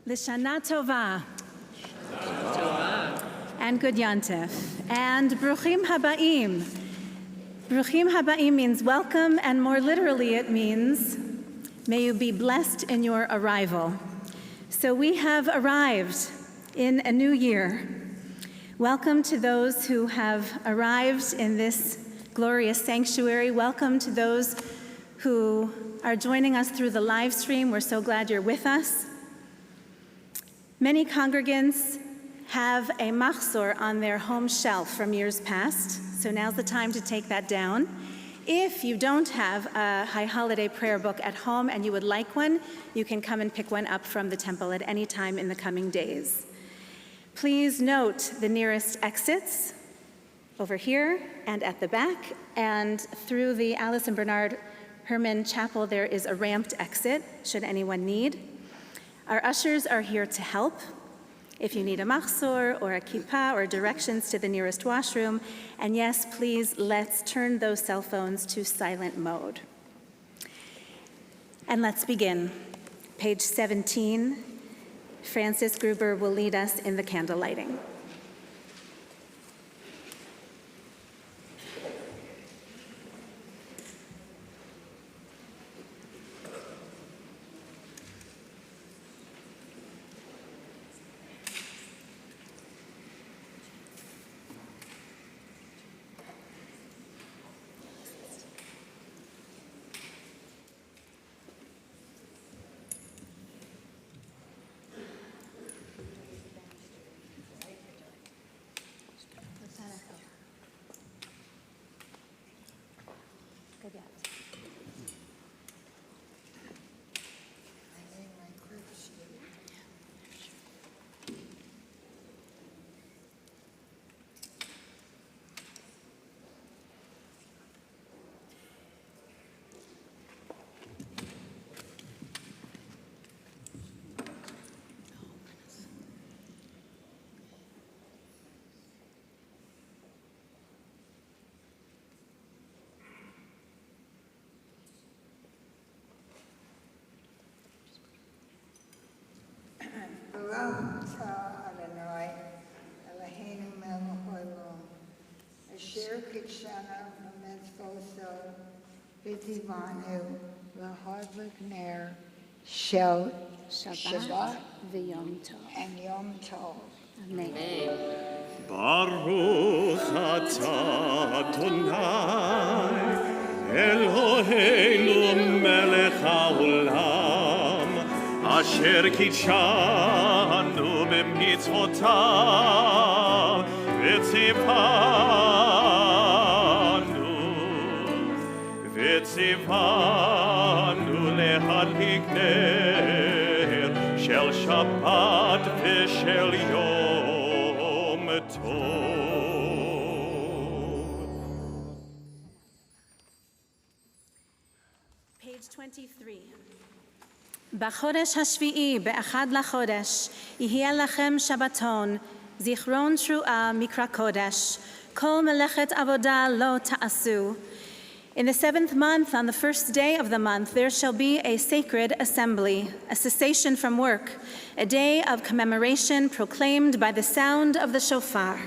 Lishana Tova. And Good Yontif. And Bruchim Habaim. Bruchim Habaim means welcome, and more literally it means, may you be blessed in your arrival. So we have arrived in a new year. Welcome to those who have arrived in this glorious sanctuary. Welcome to those who are joining us through the live stream. We're so glad you're with us. Many congregants have a machzor on their home shelf from years past, so now's the time to take that down. If you don't have a high holiday prayer book at home and you would like one, you can come and pick one up from the temple at any time in the coming days. Please note the nearest exits over here and at the back, and through the Alice and Bernard Herman Chapel there is a ramped exit should anyone need. Our ushers are here to help if you need a machzor or a kippah or directions to the nearest washroom. And yes, please, let's turn those cell phones to silent mode. And let's begin. Page 17, Francis Gruber will lead us in the candle lighting. Baruch atah Adonai Eloheinu melech haolam asher kitshanu b'mitzvoso v'tivanu l'hadlik ner shel Shabbat v'yom tov. and Yom Tov. Amen. Baruch atah Adonai Eloheinu melech haolam asher kitshanu b'mitzvotav v'tzivanu lehadlik ner shel Shabbat v'shel Yom Tov. Page 23. בחודש השביעי, באחד לחודש, יהיה לכם שבתון, זיכרון תרועה מקרא קודש, כל מלאכת עבודה לא תעשו. In the 7th month, on the first day of the month, there shall be a sacred assembly, a cessation from work, a day of commemoration proclaimed by the sound of the shofar.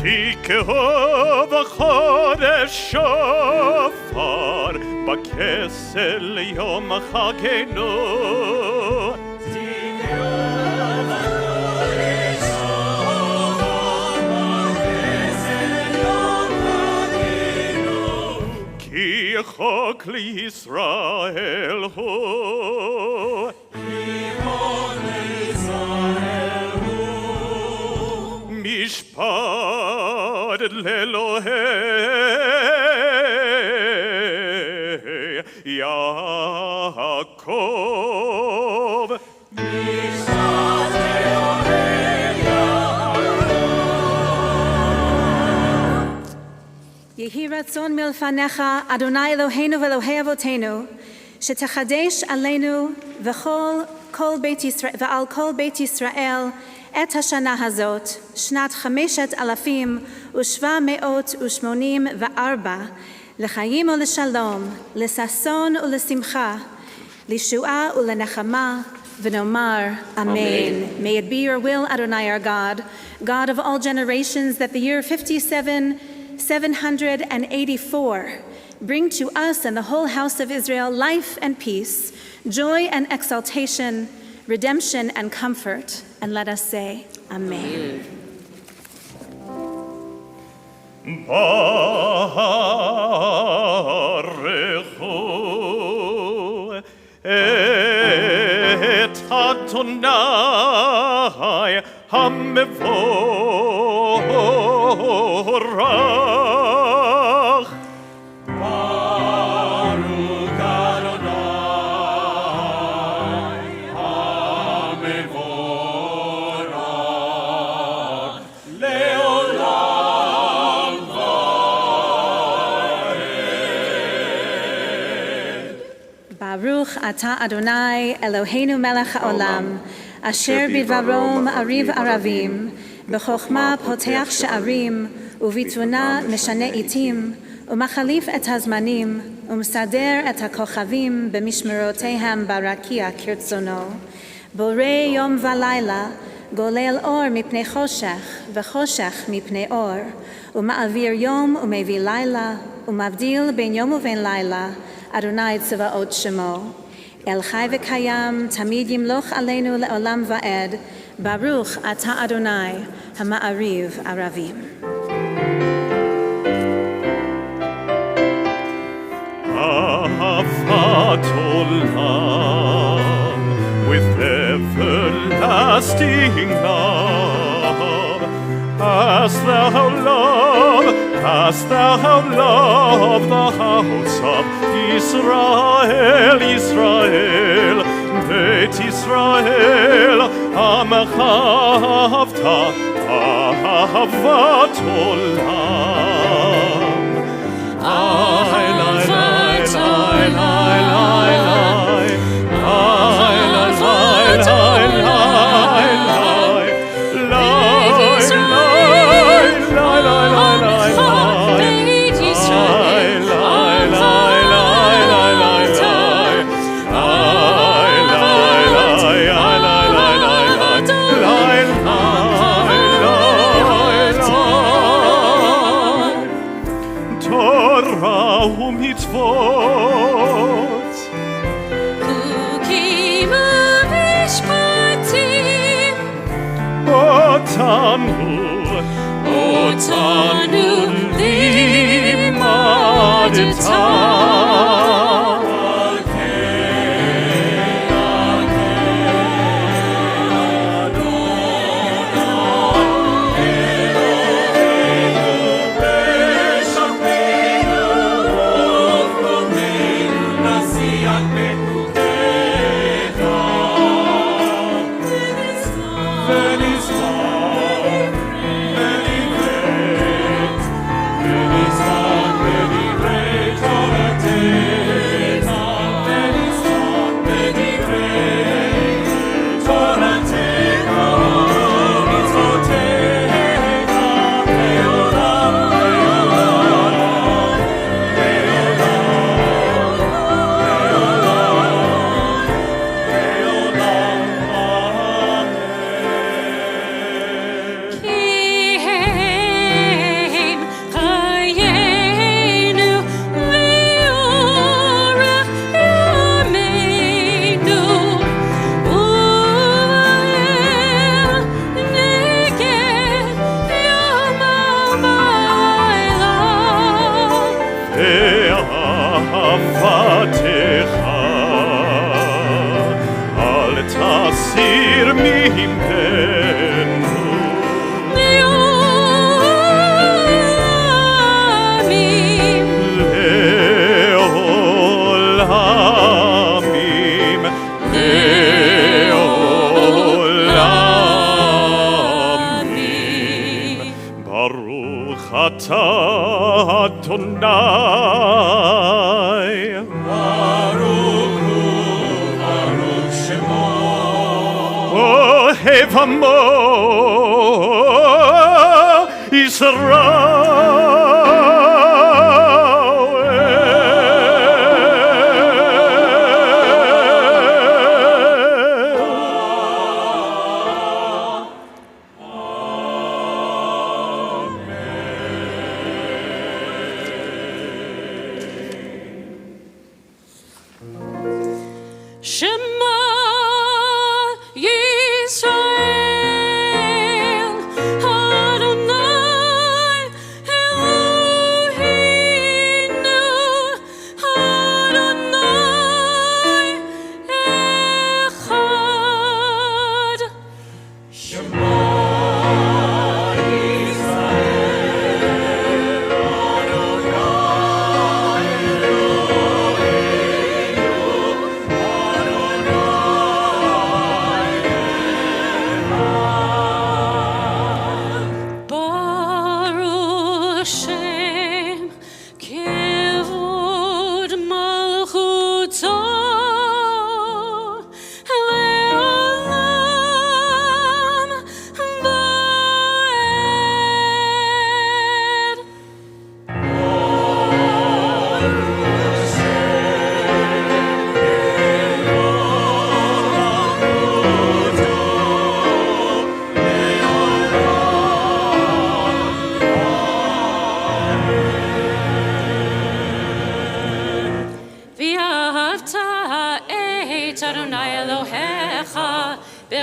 תקעו בחודש שופר בכסל יום חגנו. תקעו בחודש שופר בכסל יום חגנו. כי חוק לישראל הוא. משפט לאלוהי יעקב. משפט לאלוהי יעקב. יהי רצון מלפניך, אדוני אלוהינו ואלוהי אבותינו, שתחדש עלינו ועל כל בית ישראל את השנה הזאת, שנת 5784, לחיים ולשלום, לששון ולשמחה, לישועה ולנחמה, ונאמר, Amen. May it be your will, Adonai our God, God of all generations, that the year 5784 bring to us and the whole house of Israel life and peace, joy and exaltation, redemption and comfort. And let us say, Amen. Baruchu et Adonai HaMevorach. Baruch Adonai HaMevorach leolam vaed. Baruch Ata Adonai Eloheinu melech haolam, asher bidvarom ariv aravim, b'chokhma poteach she'arim, uvituna meshane itim, umachalif et hazmanim, umsader et hakochavim b'mishmerotehem barakia kirtzono. Borei yom v'layla, golel or mipnei choshech, v'choshech mipnei or, uma'avir yom umevi layla, umavdil ben yom uven layla, Adonai Tzavaot Shemo. El Chai v'Kayam, Tamid Yimloch Aleinu le'olam va'ed, Baruch Ata Adonai, Hama'ariv Aravim. Ahavat olam, with everlasting love, hast thou loved the house of Israel, Israel, Beit Israel, Amecha ahavta, ahavat olam. Torah u'mitzvot, Chukim u'mishpatim, otanu limadta. Adonai. Baruch Shemo. Oh, Hevamo, Israel.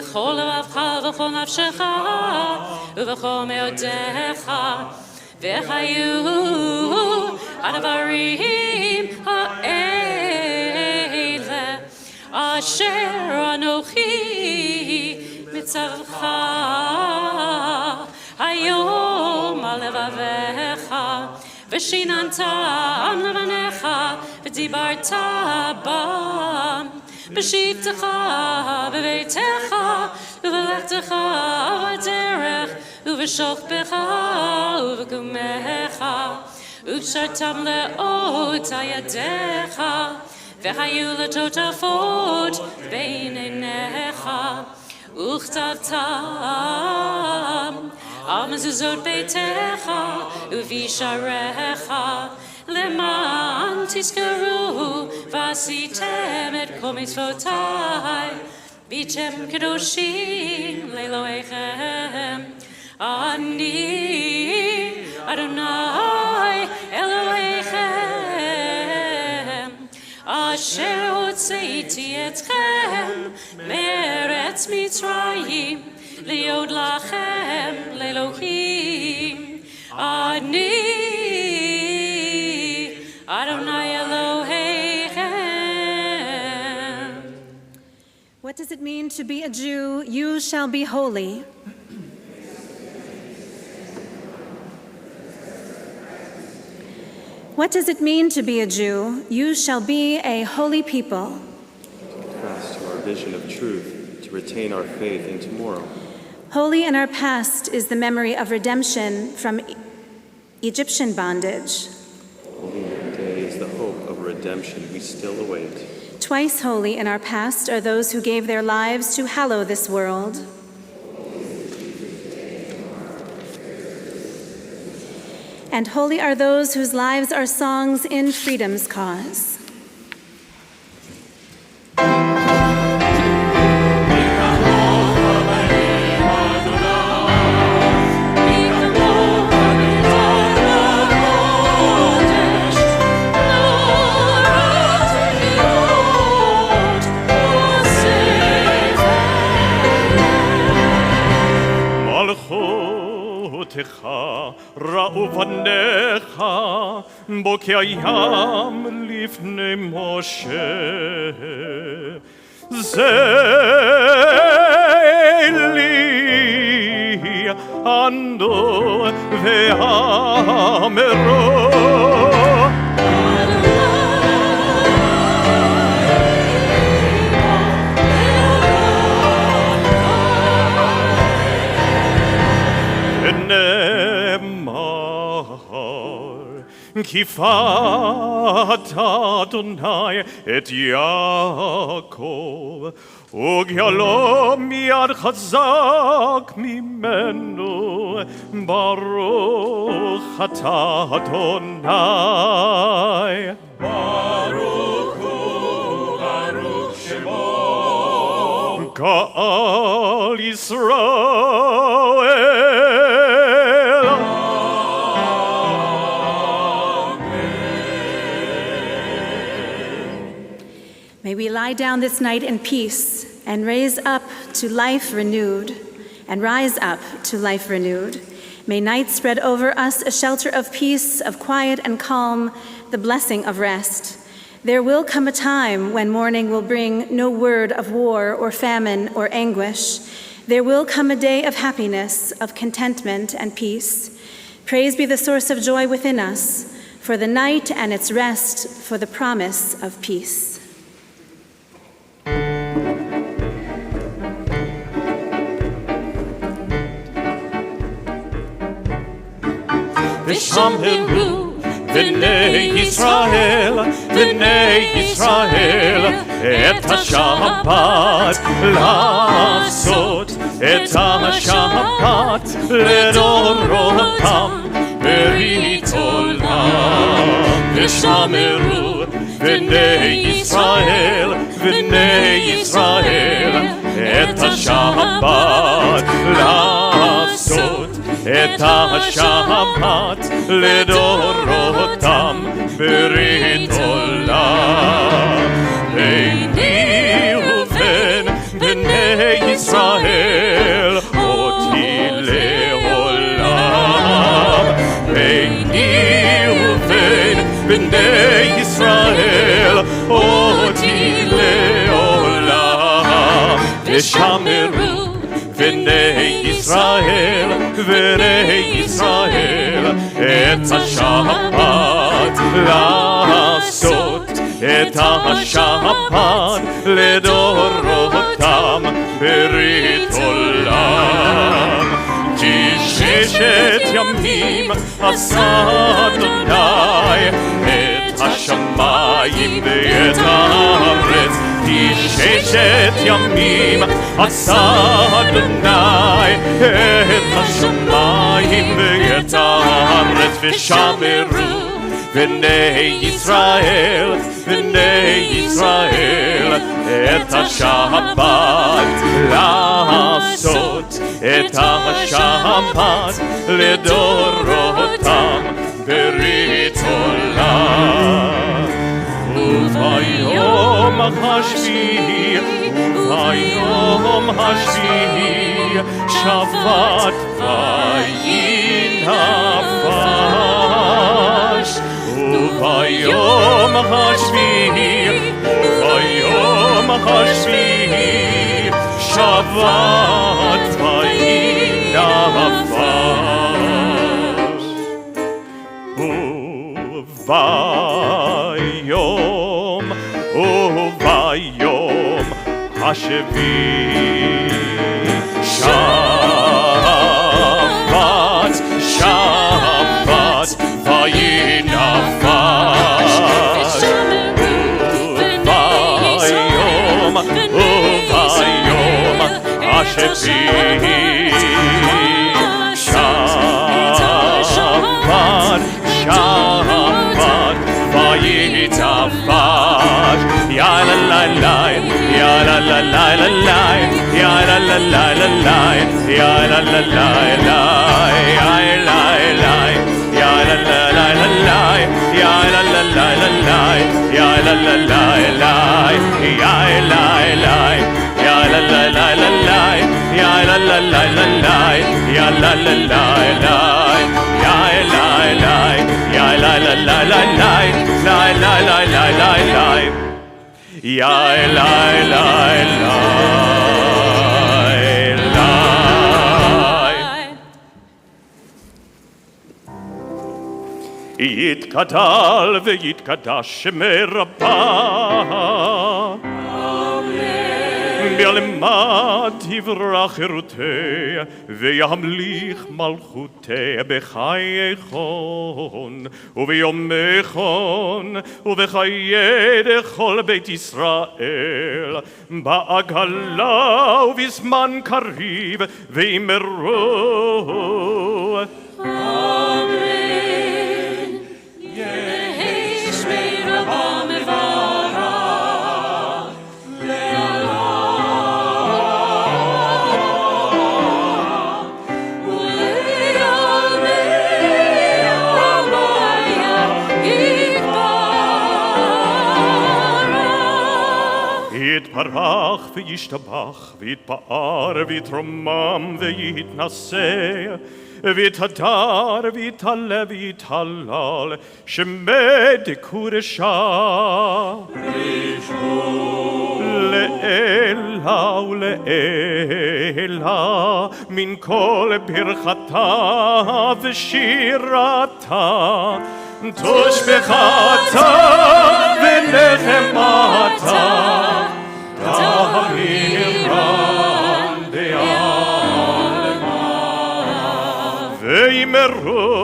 בכל לבבך ובכל נפשך ובכל מאודיך והיו הדברים האלה אשר אנוכי מצווך היום על לבביך ושיננתם לבניך ודיברת בם בשבתך בביתך ובלכתך בדרך ובשוכבך ובקומך וקשרתם לאות ידיך והיו לטוטפות בין עיניך וכתבתם על מזוזות ביתך ובשעריך למען תזכרו ועשיתם את כל מצוותיי והייתם קדושים לאלוהיכם אני אדוני אלוהיכם אשר הוצאתי אתכם מארץ מצרים להיות לכם לאלוהים אני Adonai Elohim. What does it mean to be a Jew? You shall be holy. What does it mean to be a Jew? You shall be a holy people. Contrast to our vision of truth, to retain our faith in tomorrow. Holy in our past is the memory of redemption from Egyptian bondage. Holy today is the hope of redemption we still await. Twice holy in our past are those who gave their lives to hallow this world. And holy are those whose lives are songs in freedom's cause. ראו בניך בו קיים לפני משה זה לי ענו ואמרו כי פת אדוני את יעקב וגאלו מיד חזק ממנו ברוך אתה אדוני ברוך הוא ברוך שמו גאל ישראל May we lie down this night in peace and raise up to life renewed, and rise up to life renewed. May night spread over us a shelter of peace, of quiet and calm, the blessing of rest. There will come a time when morning will bring no word of war or famine or anguish. There will come a day of happiness, of contentment and peace. Praise be the source of joy within us, for the night and its rest, for the promise of peace. ושמרו בני ישראל את השבת לעשות את השבת לדורותם ברית עולם ושמרו בני ישראל, בני ישראל, את השבת לעשות, את השבת לדורותם ברית עולם. ביני ובין בני ישראל אותי לעולם. ביני ובין בני ישראל אותי לעולם. ושמרו בני ישראל, בני ישראל, את השבת לעשות, את השבת לדורותם ברית עולם. כי ששת ימים עשה אדוני את השמיים ואת הארץ. כי ששת ימים עשה אדוני את השמיים ואת הארץ. ושמרו בני ישראל, בני ישראל, את השבת לעשות, את השבת לדורותם ברית עולם. וביום השביעי, וביום השביעי, שבת וינפש. וביום השביעי, וביום השביעי, שבת וינפש. וביום השביעי, שבת, שבת וינפש. וביום השביעי, שבת, שבת ויתפש. יא לה לה לה, יא לה לה לה לה, יא לה לה לה לה, יא לה לה לה לה, יא לה לה, יא לה לה לה לה, יא לה לה לה לה, יא לה לה לה לה, יא לה לה, יא לה לה לה לה, יא לה לה לה לה, יא לה לה לה לה, יא לה לה, יא לה לה לה לה, לה לה לה לה לה, יא לה לה לה. יתגדל ויתקדש שמי רבה, בעלמא תברח חירותי וימליך מלכותי בחייכון וביומכון ובחיי כל בית ישראל בעגלה ובזמן קריב ואמרו אמן. יהי שמי רבה מברך לעולם ולעולמי עולמיה יתברך. יתברך וישתבח ויתפאר ויתרומם ויתנשא ויתהדר ויתעלה ויתהלל שמי דקודשה לעילה ולעילה מן כל ברכתה ושירתה תושבחתה ונחמתה תמירן בעלמא ואמרו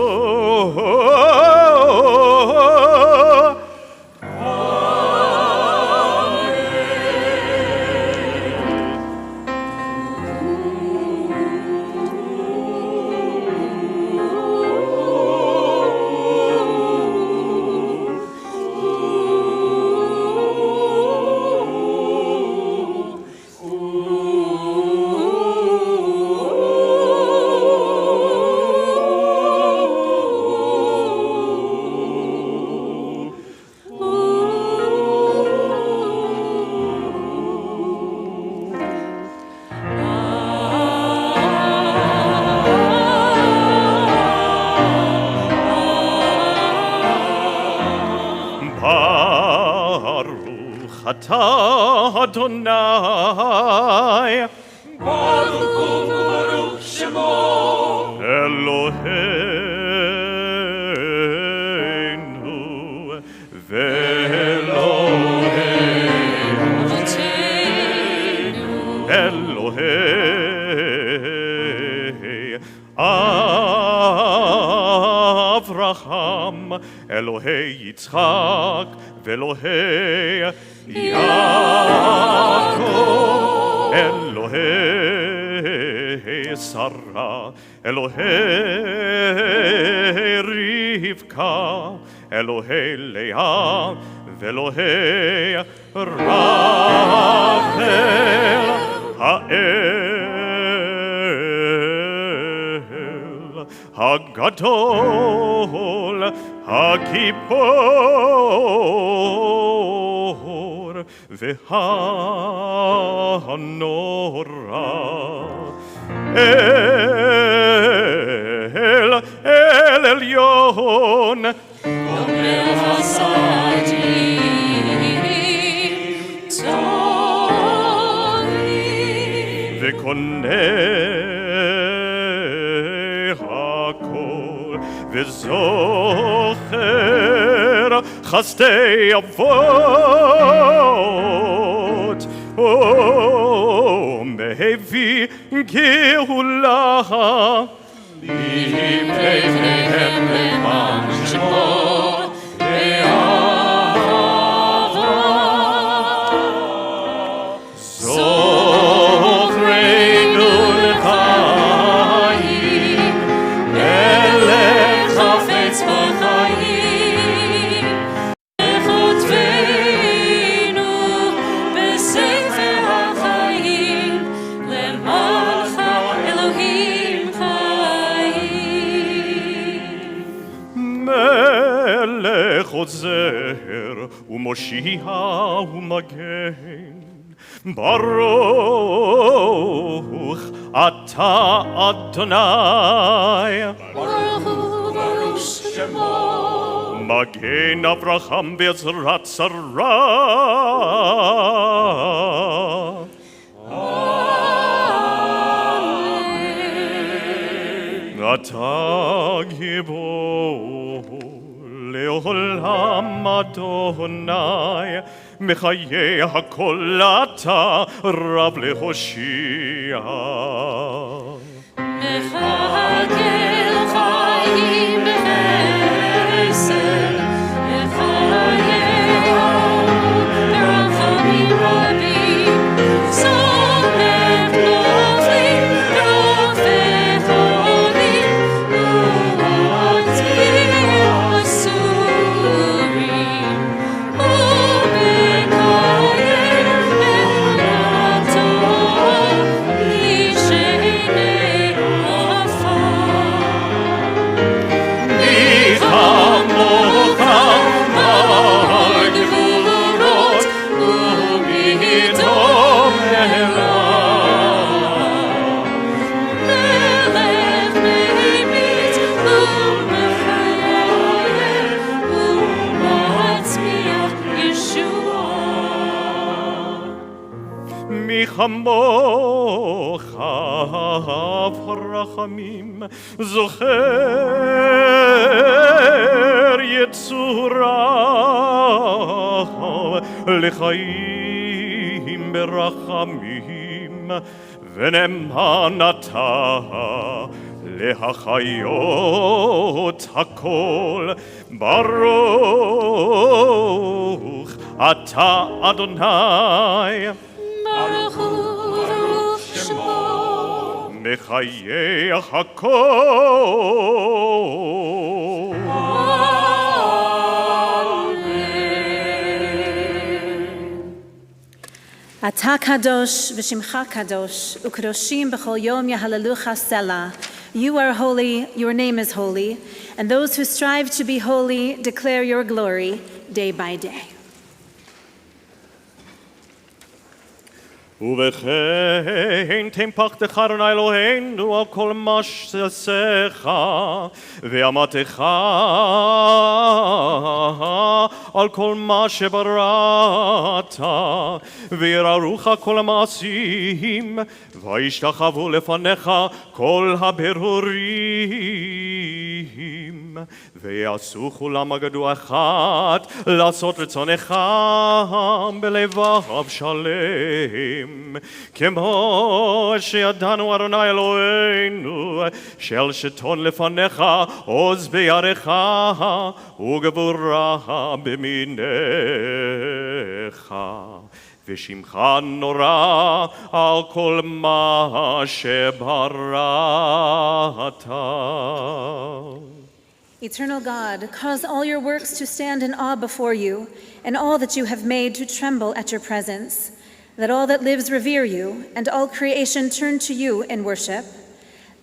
אתה אדוני ברוך הוא וברוך שמו אלוהינו ואלוהי אבותינו אלוהי אברהם אלוהי יצחק ואלוהי יעקב אלוהי שרה אלוהי רבקה אלוהי לאה ואלוהי רחל האל הגדול הגיבור והנורא אל עליון גומר חסדים טובים וקונה הכל וזוכר חסדי אבות ומביא גאולה לפניהם למען שמו באהבה זוכרנו לחיים מלך חפץ בחיים וכותבנו בספר החיים למענך אלוהים חיים מלך עוזר ומושיע ומגן ברוך אתה אדוני ברוך הוא ברוך שמו מגן אברהם בעזרת שרה אתה גיבור לעולם אדוני מחיי הכל אתה רב להושיע מחכה לחיים בחסד לחייהו ברחמים רבים סומך נופלים רופא חולים ומעטים אסורים ומקיים אמונתו איש עיני עפר כמוך מר גבורות ומיתו מלך ממיט ומחייב ומצמיח ישועה מי כמוך אב רחמים זוכר יצוריו לחיים ברחמים ונאמן אתה להחיות הכל ברוך אתה אדוני ברוך הוא וברוך שמו מחיי הכל אתה קדוש ושמך קדוש, וקדושים בכל יום יהללוך סלה. You are holy, your name is holy, and those who strive to be holy declare your glory day by day. ובכן תמפחתך אדוני אלוהינו על כל מעשיך ואמתך על כל מה שבראת, ויראוך כל המעשים, וישתחוו לפניך כל הברורים, ויעשו כולם אגדו אחת, לעשות רצונך בלבב שלם, כמו שידענו אדוני אלוהינו, של שטון לפניך עוז בירך וגבורה במיניך, ושמך נורא על כל מה שבראת. Eternal God, cause all your works to stand in awe before you, and all that you have made to tremble at your presence. Let all that lives revere you, and all creation turn to you in worship.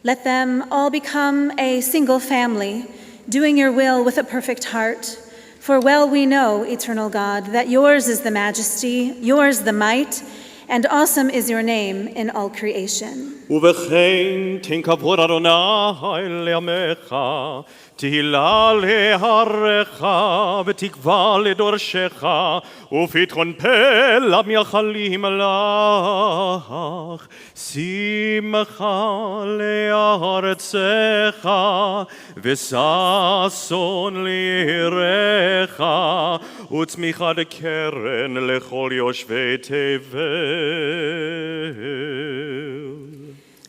Let them all become a single family, doing your will with a perfect heart. For well we know, eternal God, that yours is the majesty, yours the might, and awesome is your name in all creation. ובכן תן כבוד אדוני לעמך, תהילה להריך ותקווה לדורשך, ופתחון פה למייחלים לך, שמחה לארצך וששון לירך, וצמיחת קרן לכל יושבי תבל.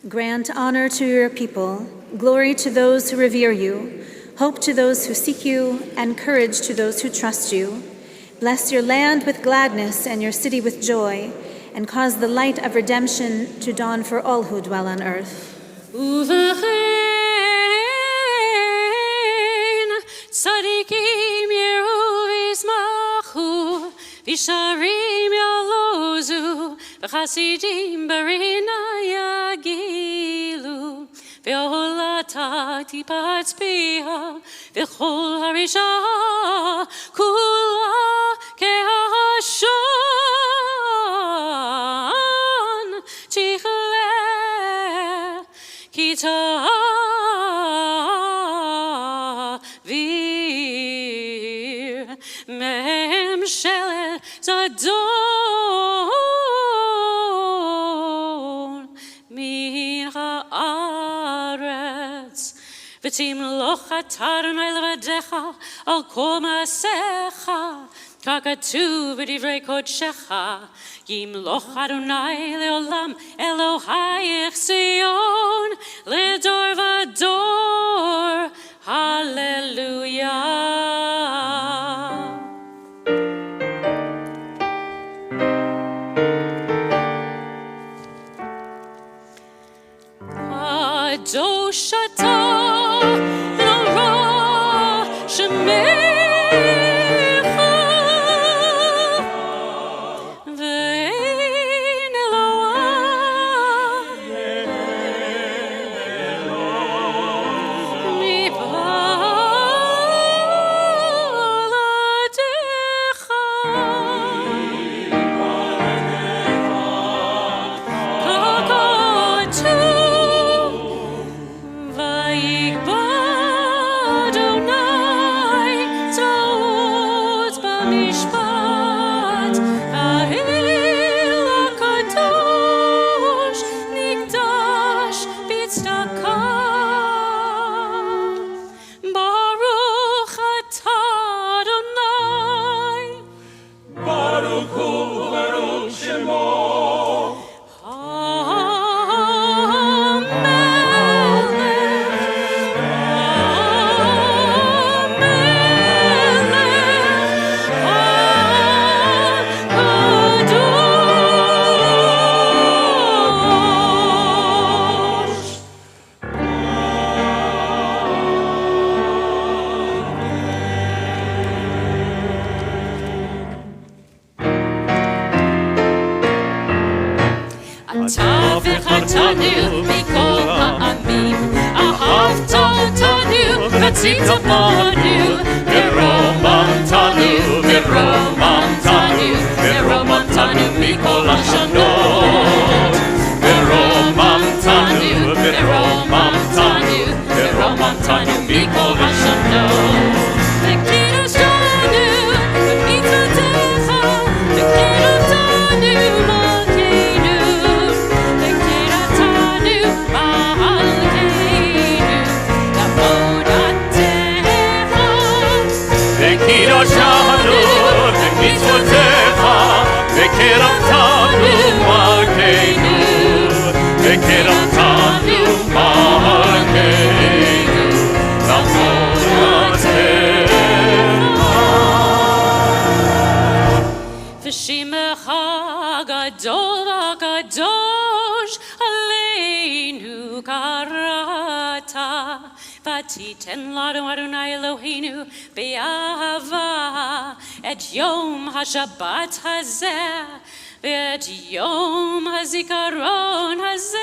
Grant honor to your people, glory to those who revere you, hope to those who seek you, and courage to those who trust you. Bless your land with gladness and your city with joy, and cause the light of redemption to dawn for all who dwell on earth. Uvechen tzadikim yeru v'yismachu, v'sharim yalozu, v'chasidim barina yagilu, v'olata tipat tzpiha, v'chol harisha kula kehashan tichle Vir mem shel zadon min haaretz v'timloch Adonai levadecha al kol maasecha kakatu v'divrei kodshecha yimloch Adonai leolam Elohayich Zion ledor vador Hallelujah. Kadosh atah Rosh shemecha ve'ein Eloah mibaladecha kakatu vayikbad Adonai ta'od b'mishpat ha'el hakadosh nikdash b'tzedakah Baruch atah Adonai Baruch hu Baruch shemo אתה וחרתנו מכל העמים, אהבת אותנו רצית בנו, ורוממתנו ורוממתנו ורוממתנו מכל השנות, ורוממתנו ורוממתנו ורוממתנו מכל השנות, וקידשנו קדשנו במצוותיך וקרבתנו מלכנו וקרבתנו מלכנו לעבודתך ושמך הגדול הקדוש עלינו קראת ותיתן לנו אדוני אלוהינו באהבה את יום השבת הזה ואת יום הזיכרון הזה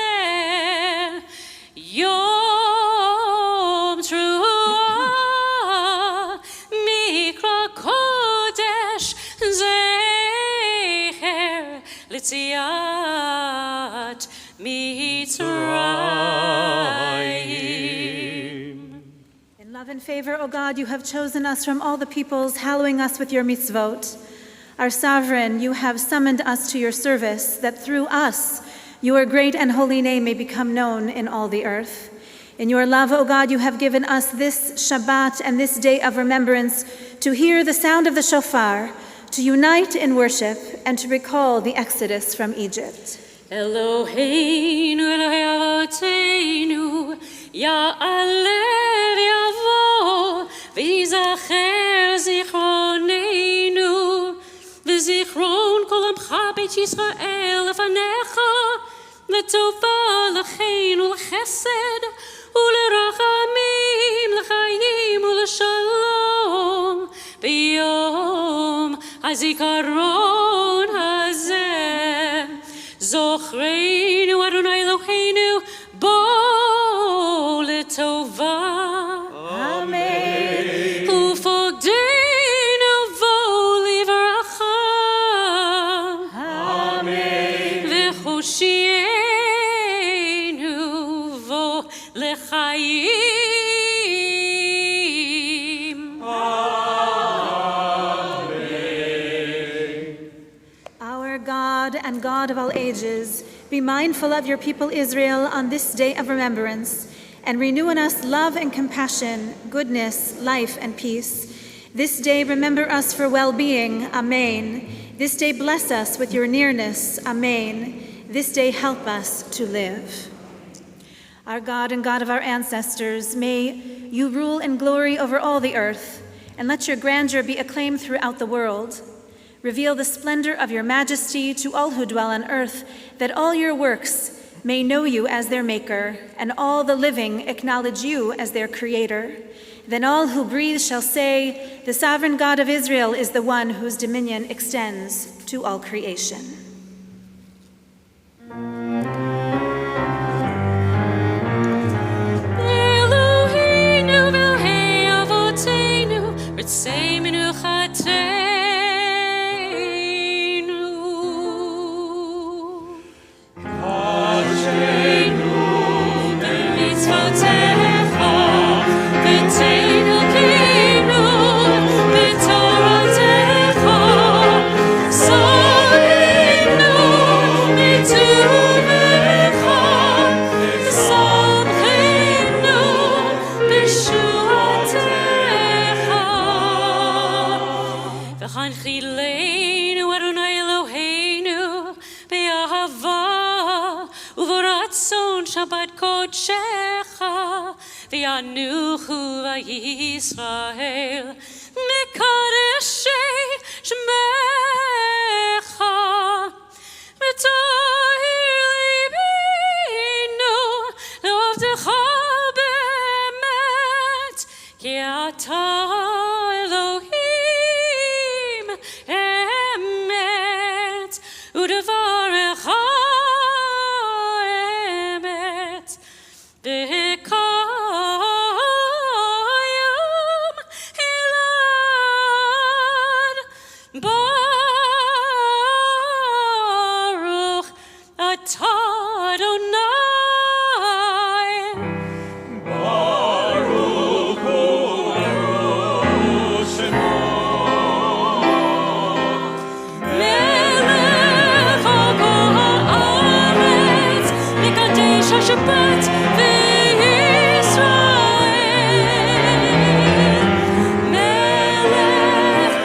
יום תרועה מקרא קודש זכר ליציאת מצרים. In love and favor, O God, you have chosen us from all the peoples, hallowing us with your mitzvot. Our sovereign, you have summoned us to your service, that through us your great and holy name may become known in all the earth. In your love, O God, you have given us this Shabbat and this day of remembrance to hear the sound of the shofar, to unite in worship, and to recall the exodus from Egypt. Eloheinu, Elohei Avoteinu, Ya'aleh v'yavo, v'yizacher zichronenu, v'zichron kol amcha beit Yisrael lefanecha, l'tova l'cheinu l'chesed, u'lerachamim l'chayim u'l'shalom, b'yom hazikaron hazeh. Zochreinu Adonai Eloheinu bo l'tova. Amen. Ufogdeinu vo livracha. Amen. V'choshienu vo l'chayim. Our God and God of all ages, be mindful of your people Israel on this day of remembrance, and renew in us love and compassion, goodness, life, and peace. This day remember us for well-being, Amen. This day bless us with your nearness, Amen. This day help us to live. Our God and God of our ancestors, may you rule in glory over all the earth, and let your grandeur be acclaimed throughout the world. Reveal the splendor of your majesty to all who dwell on earth, that all your works may know you as their maker, and all the living acknowledge you as their creator. Then all who breathe shall say, the sovereign God of Israel is the one whose dominion extends to all creation. Eloheinu v'Elohei Avoteinu, ritzei menuchateinu. V'chanchilenu Adonai Eloheinu be'ahava u'v'ratzon Shabbat kodshecha v'yanuchu v'Yisrael mikadeshei shmecha v'tahir libinu le'ovdecha be'emet ki ata Elohim emet u'devarecha emet v'kayam elad baruch atah Adonai. Shabbat v'Yisrael Melech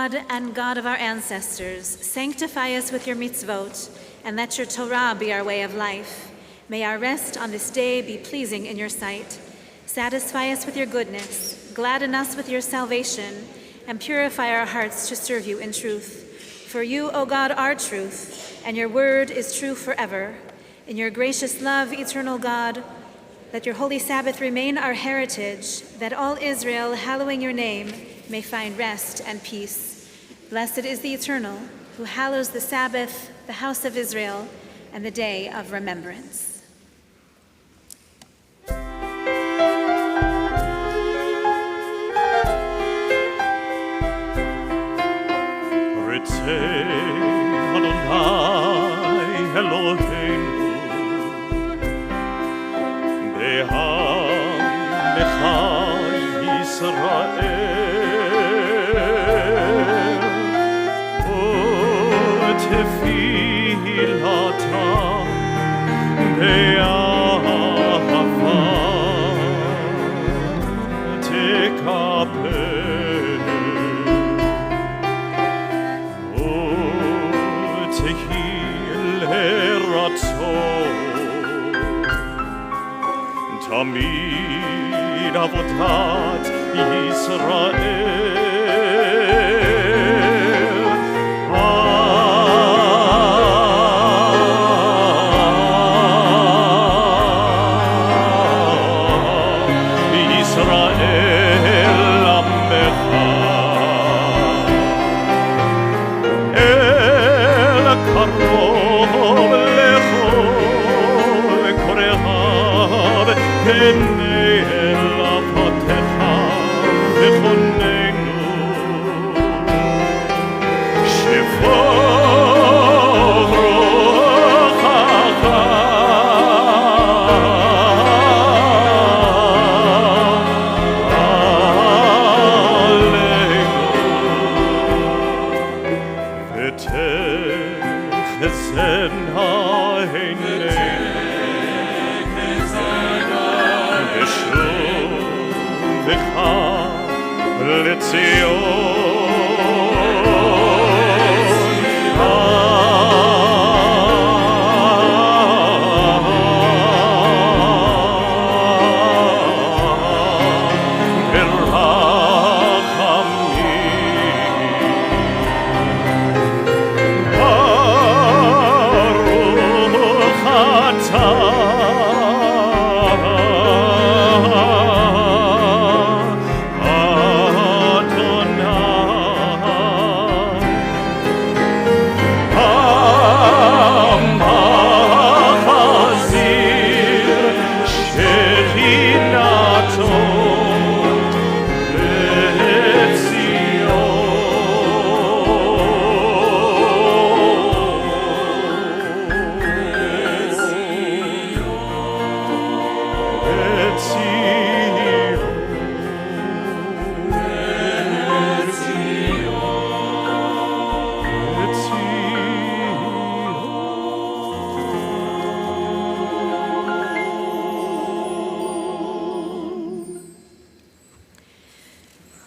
God and God of our ancestors, sanctify us with your mitzvot, and let your Torah be our way of life. May our rest on this day be pleasing in your sight. Satisfy us with your goodness, gladden us with your salvation, and purify our hearts to serve you in truth. For you, O God, are truth, and your word is true forever. In your gracious love, eternal God, let your holy Sabbath remain our heritage, that all Israel, hallowing your name, may find rest and peace. Blessed is the Eternal, who hallows the Sabbath, the house of Israel, and the day of remembrance. Adonai Eloheinu Be'amecha Yisrael U'tefilatam Be'ahava Tekapel Tamid avodat Yisrael amecha El karov lechol korehav Pnei elapotecha v'chonenu Shevor rochacha aleinu v'techesen ha'einei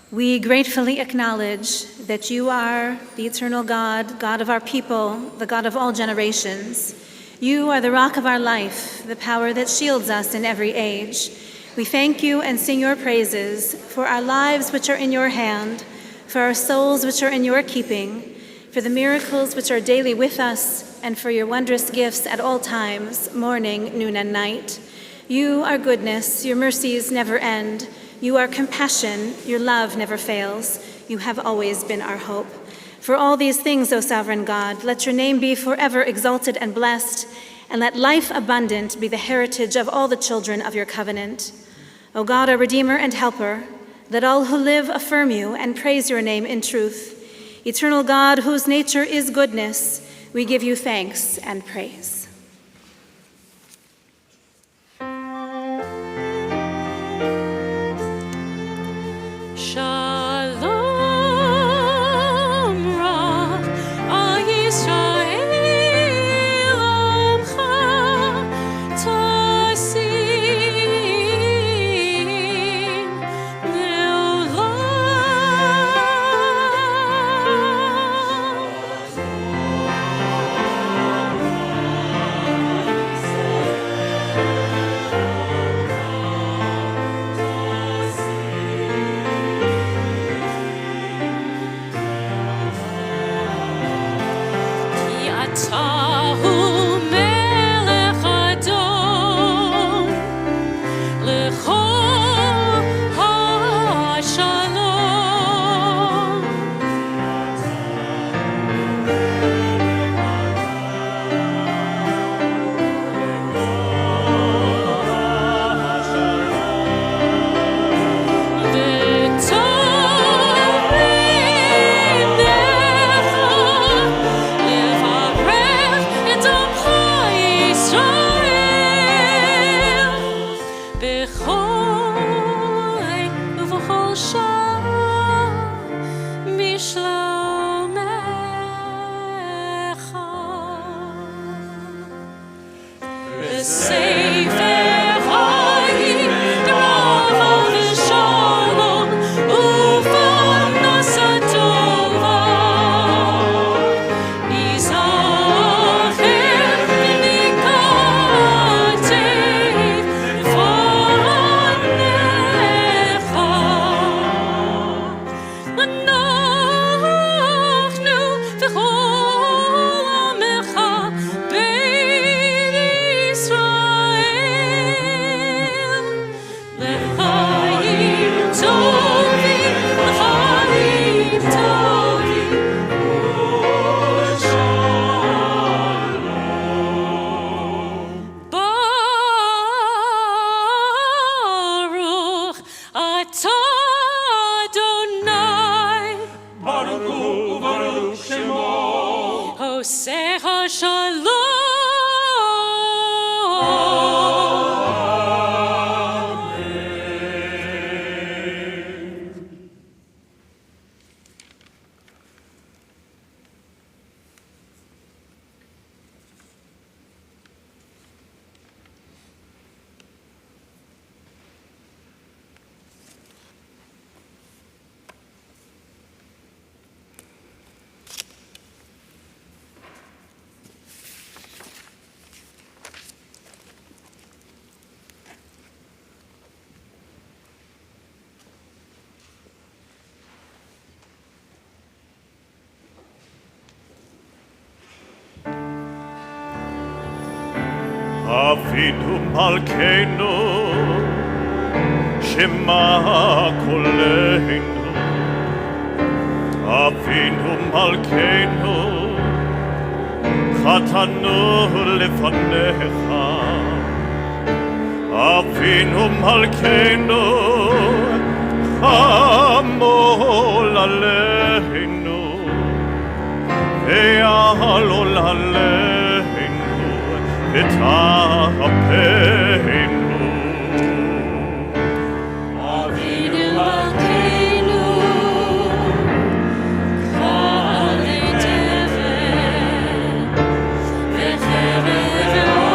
We gratefully acknowledge that you are the eternal God, God of our people, the God of all generations. You are the rock of our life, the power that shields us in every age. We thank you and sing your praises for our lives which are in your hand, for our souls which are in your keeping, for the miracles which are daily with us, and for your wondrous gifts at all times, morning, noon, and night. You are goodness, your mercies never end. You are compassion, your love never fails. You have always been our hope. For all these things, O sovereign God, let your name be forever exalted and blessed, and let life abundant be the heritage of all the children of your covenant. O God, our Redeemer and Helper, let all who live affirm you and praise your name in truth. Eternal God, whose nature is goodness, we give you thanks and praise. Shalom אנחנו וכל עמך בית ישראל לחיים טובים, לחיים טובים ברוך אתה אדוני Baruch Hu u'Baruch Shemo. עושה השלום. אבינו מלכנו, שמע קולנו. אבינו מלכנו, חטאנו לפניך. אבינו מלכנו, חמול עלינו, ויעלול עלינו ותהפנו. אבינו מלכנו, כל תבל וחרב עולם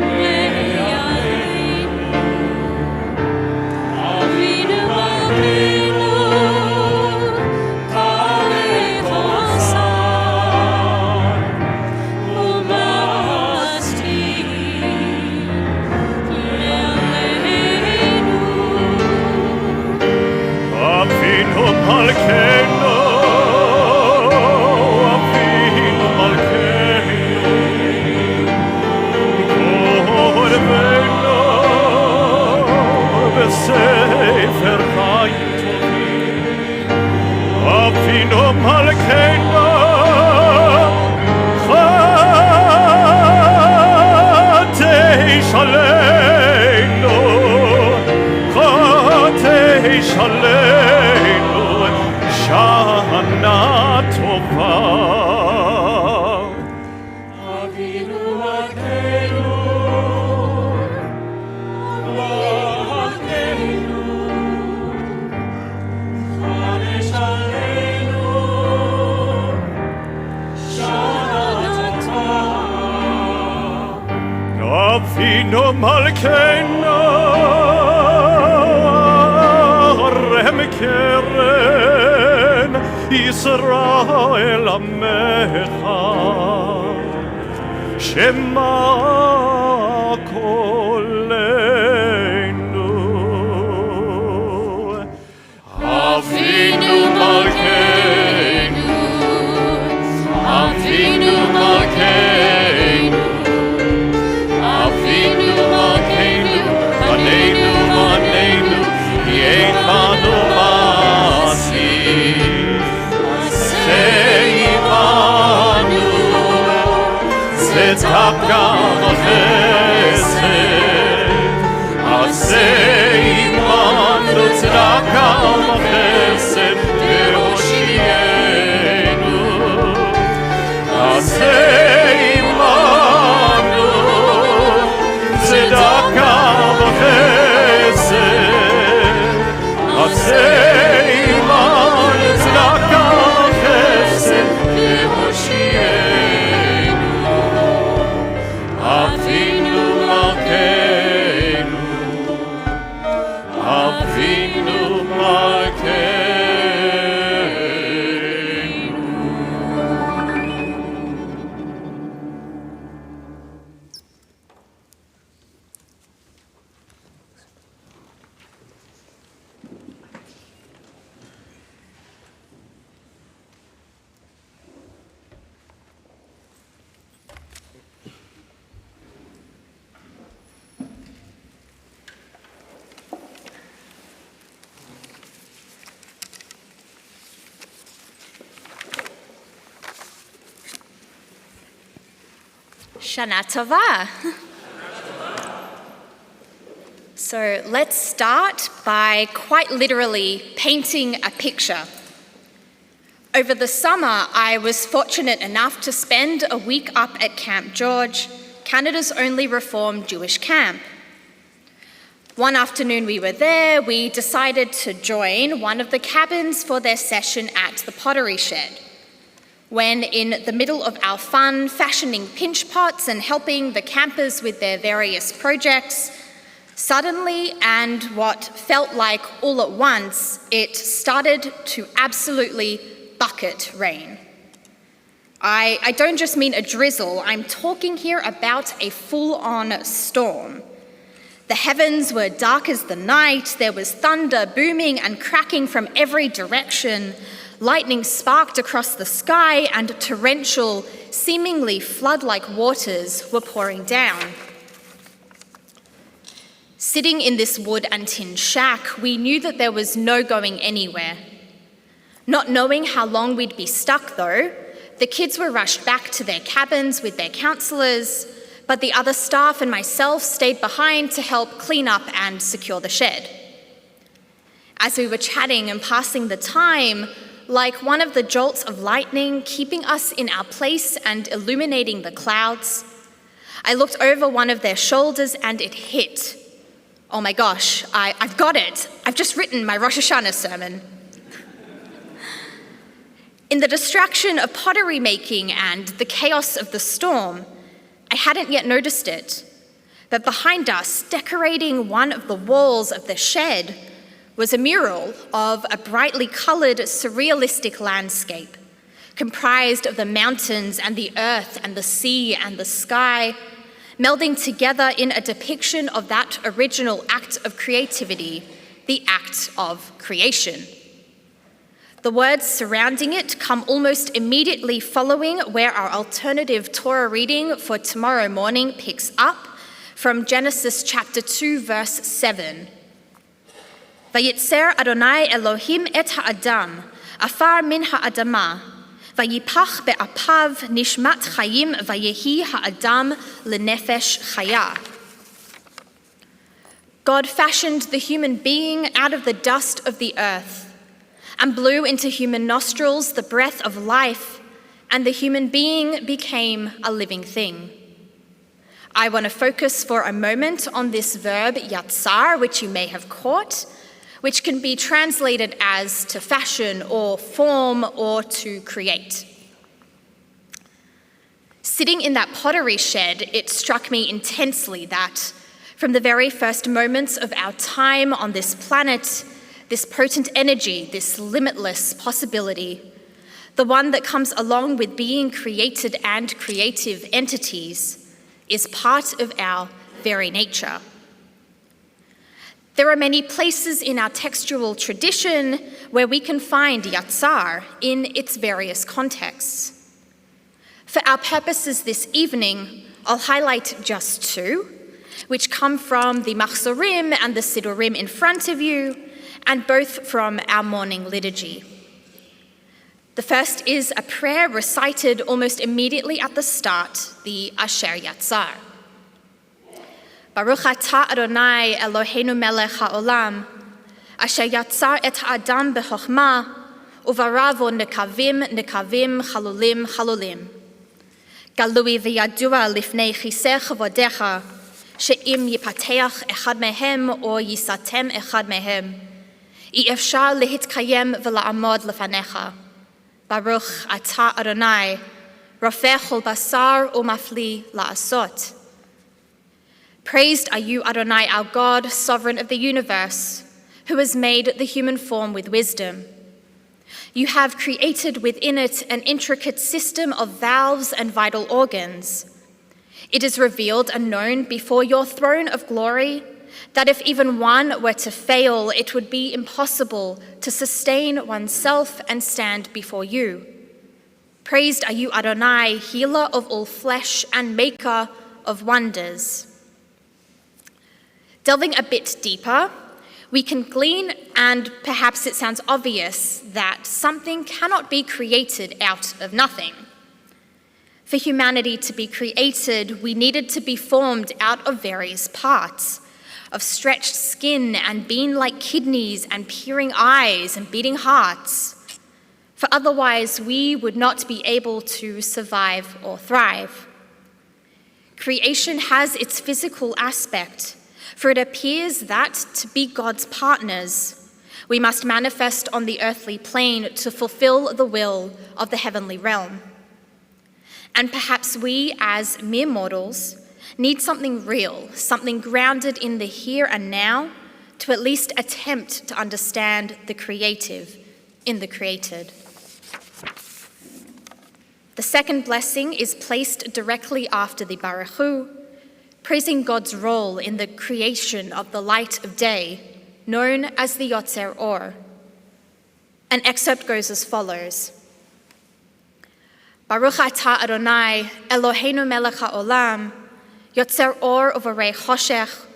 מעלינו. אבינו מלכנו, כל חוסר ומסתיר לעלינו. אבינו מלכנו, אבינו מלכנו, קורבנו בספר חיים טובים. אבינו מלכנו, חטא שלנו, חטא שלנו, שנה טובה. אבינו מלכנו, מלכנו, חדש עלינו, שנה טובה. אבינו מלכנו, ערם קרן ישראל עמך, שמע קולנו. אבינו מלכנו, אבינו מלכנו, אבינו מלכנו, בנינו בנינו, יהיה בנו מעשי. עשה עמנו צדקה וחסד, עשה עמנו צדקה וחסד והושיענו. עשה עמנו צדקה וחסד, עשה עמנו צדקה וחסד והושיענו. אבינו מלכנו, אבינו מלכנו. Shana Tova. So let's start by quite literally painting a picture. Over the summer, I was fortunate enough to spend a week up at Camp George, Canada's only Reformed Jewish camp. One afternoon we were there, we decided to join one of the cabins for their session at the pottery shed. When in the middle of our fun, fashioning pinch pots and helping the campers with their various projects, suddenly, and what felt like all at once, it started to absolutely bucket rain. I don't just mean a drizzle, I'm talking here about a full-on storm. The heavens were dark as the night, there was thunder booming and cracking from every direction, lightning sparked across the sky, and torrential, seemingly flood-like waters were pouring down. Sitting in this wood and tin shack, we knew that there was no going anywhere. Not knowing how long we'd be stuck though, the kids were rushed back to their cabins with their counselors, but the other staff and myself stayed behind to help clean up and secure the shed. As we were chatting and passing the time, like one of the jolts of lightning keeping us in our place and illuminating the clouds, I looked over one of their shoulders and it hit. Oh my gosh, I've got it. I've just written my Rosh Hashanah sermon. In the distraction of pottery making and the chaos of the storm, I hadn't yet noticed it, but behind us, decorating one of the walls of the shed, was a mural of a brightly colored, surrealistic landscape, comprised of the mountains and the earth and the sea and the sky, melding together in a depiction of that original act of creativity, the act of creation. The words surrounding it come almost immediately following where our alternative Torah reading for tomorrow morning picks up from Genesis chapter 2, verse 7. Vayitzer Adonai Elohim et ha'adam, afar min ha'adama, vayipach be'apav nishmat chayim vayehi ha'adam lenefesh chaya. God fashioned the human being out of the dust of the earth, and blew into human nostrils the breath of life, and the human being became a living thing. I want to focus for a moment on this verb yatzar, which you may have caught, which can be translated as to fashion or form or to create. Sitting in that pottery shed, it struck me intensely that from the very first moments of our time on this planet, this potent energy, this limitless possibility, the one that comes along with being created and creative entities, is part of our very nature. There are many places in our textual tradition where we can find yatzar in its various contexts. For our purposes this evening, I'll highlight just two, which come from the Machzorim and the Sidurim in front of you, and both from our morning liturgy. The first is a prayer recited almost immediately at the start, the Asher Yatzar. Baruch atah Adonai Eloheinu melech haolam, asher yatzar et ha'adam bechokhmah, uvaravo nekavim nekavim chalulim chalulim. Galui v'yadua lifnei chiseh chavodecha, she'im yipateach echad mehem or yisatem echad mehem. אי אפשר להתקיים ולעמוד לפניך. ברוך אתה אדוני, רופא כל בשר ומפליא לעשות. Praised are you, Adonai, our God, sovereign of the universe, who has made the human form with wisdom. You have created within it an intricate system of valves and vital organs. It is revealed and known before your throne of glory that if even one were to fail, it would be impossible to sustain oneself and stand before you. Praised are you, Adonai, healer of all flesh and maker of wonders. Delving a bit deeper, we can glean, and perhaps it sounds obvious, that something cannot be created out of nothing. For humanity to be created, we needed to be formed out of various parts, of stretched skin and bean-like kidneys and peering eyes and beating hearts. For otherwise, we would not be able to survive or thrive. Creation has its physical aspect, for it appears that to be God's partners, we must manifest on the earthly plane to fulfill the will of the heavenly realm. And perhaps we, as mere mortals, need something real, something grounded in the here and now, to at least attempt to understand the creative in the created. The second blessing is placed directly after the Baruch Hu, praising God's role in the creation of the light of day, known as the Yotzer Or. An excerpt goes as follows. Baruch atah Adonai, Eloheinu melech haolam, Yotzer Or uvarei choshech,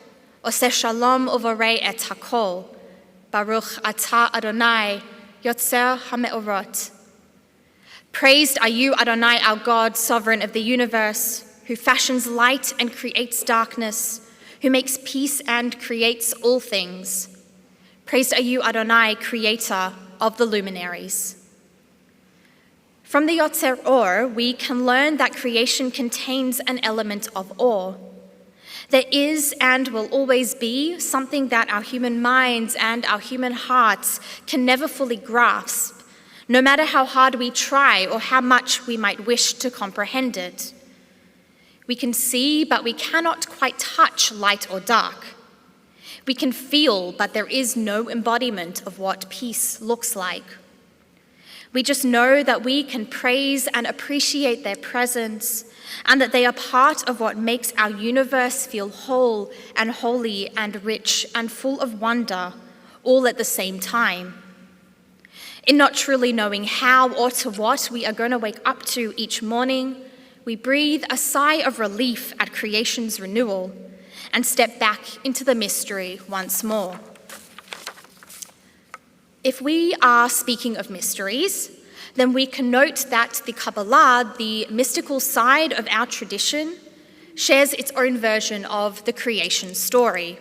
Oseh shalom uvarei et hakol. Baruch atah Adonai, Yotzer hameorot. Praised are you, Adonai, our God, sovereign of the universe, who fashions light and creates darkness, who makes peace and creates all things. Praised are you, Adonai, creator of the luminaries. From the Yotzer Or, we can learn that creation contains an element of awe. There is and will always be something that our human minds and our human hearts can never fully grasp, no matter how hard we try or how much we might wish to comprehend it. We can see, but we cannot quite touch light or dark. We can feel, but there is no embodiment of what peace looks like. We just know that we can praise and appreciate their presence, and that they are part of what makes our universe feel whole and holy and rich and full of wonder, all at the same time. In not truly knowing how or to what we are going to wake up to each morning, we breathe a sigh of relief at creation's renewal and step back into the mystery once more. If we are speaking of mysteries, then we can note that the Kabbalah, the mystical side of our tradition, shares its own version of the creation story.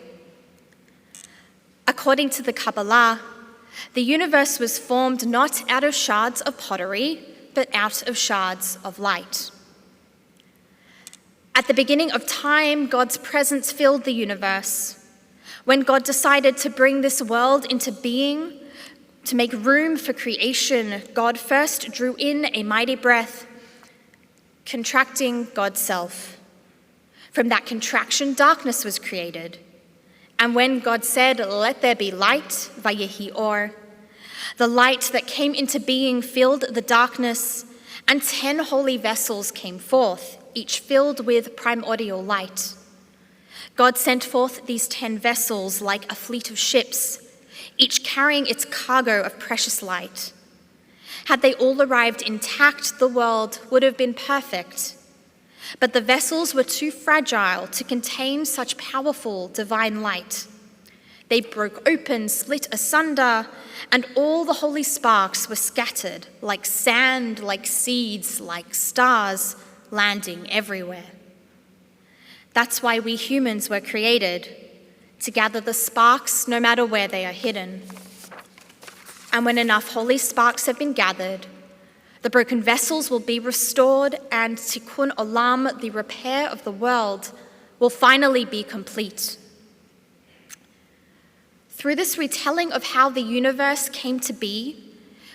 According to the Kabbalah, the universe was formed not out of shards of pottery, but out of shards of light. At the beginning of time, God's presence filled the universe. When God decided to bring this world into being, to make room for creation, God first drew in a mighty breath, contracting God's self. From that contraction, darkness was created. And when God said, "Let there be light," vayehi or, the light that came into being filled the darkness, and 10 holy vessels came forth, each filled with primordial light. God sent forth these 10 vessels like a fleet of ships, each carrying its cargo of precious light. Had they all arrived intact, the world would have been perfect. But the vessels were too fragile to contain such powerful divine light. They broke open, split asunder, and all the holy sparks were scattered like sand, like seeds, like stars, landing everywhere. That's why we humans were created, to gather the sparks no matter where they are hidden. And when enough holy sparks have been gathered, the broken vessels will be restored, and Tikkun Olam, the repair of the world, will finally be complete. Through this retelling of how the universe came to be,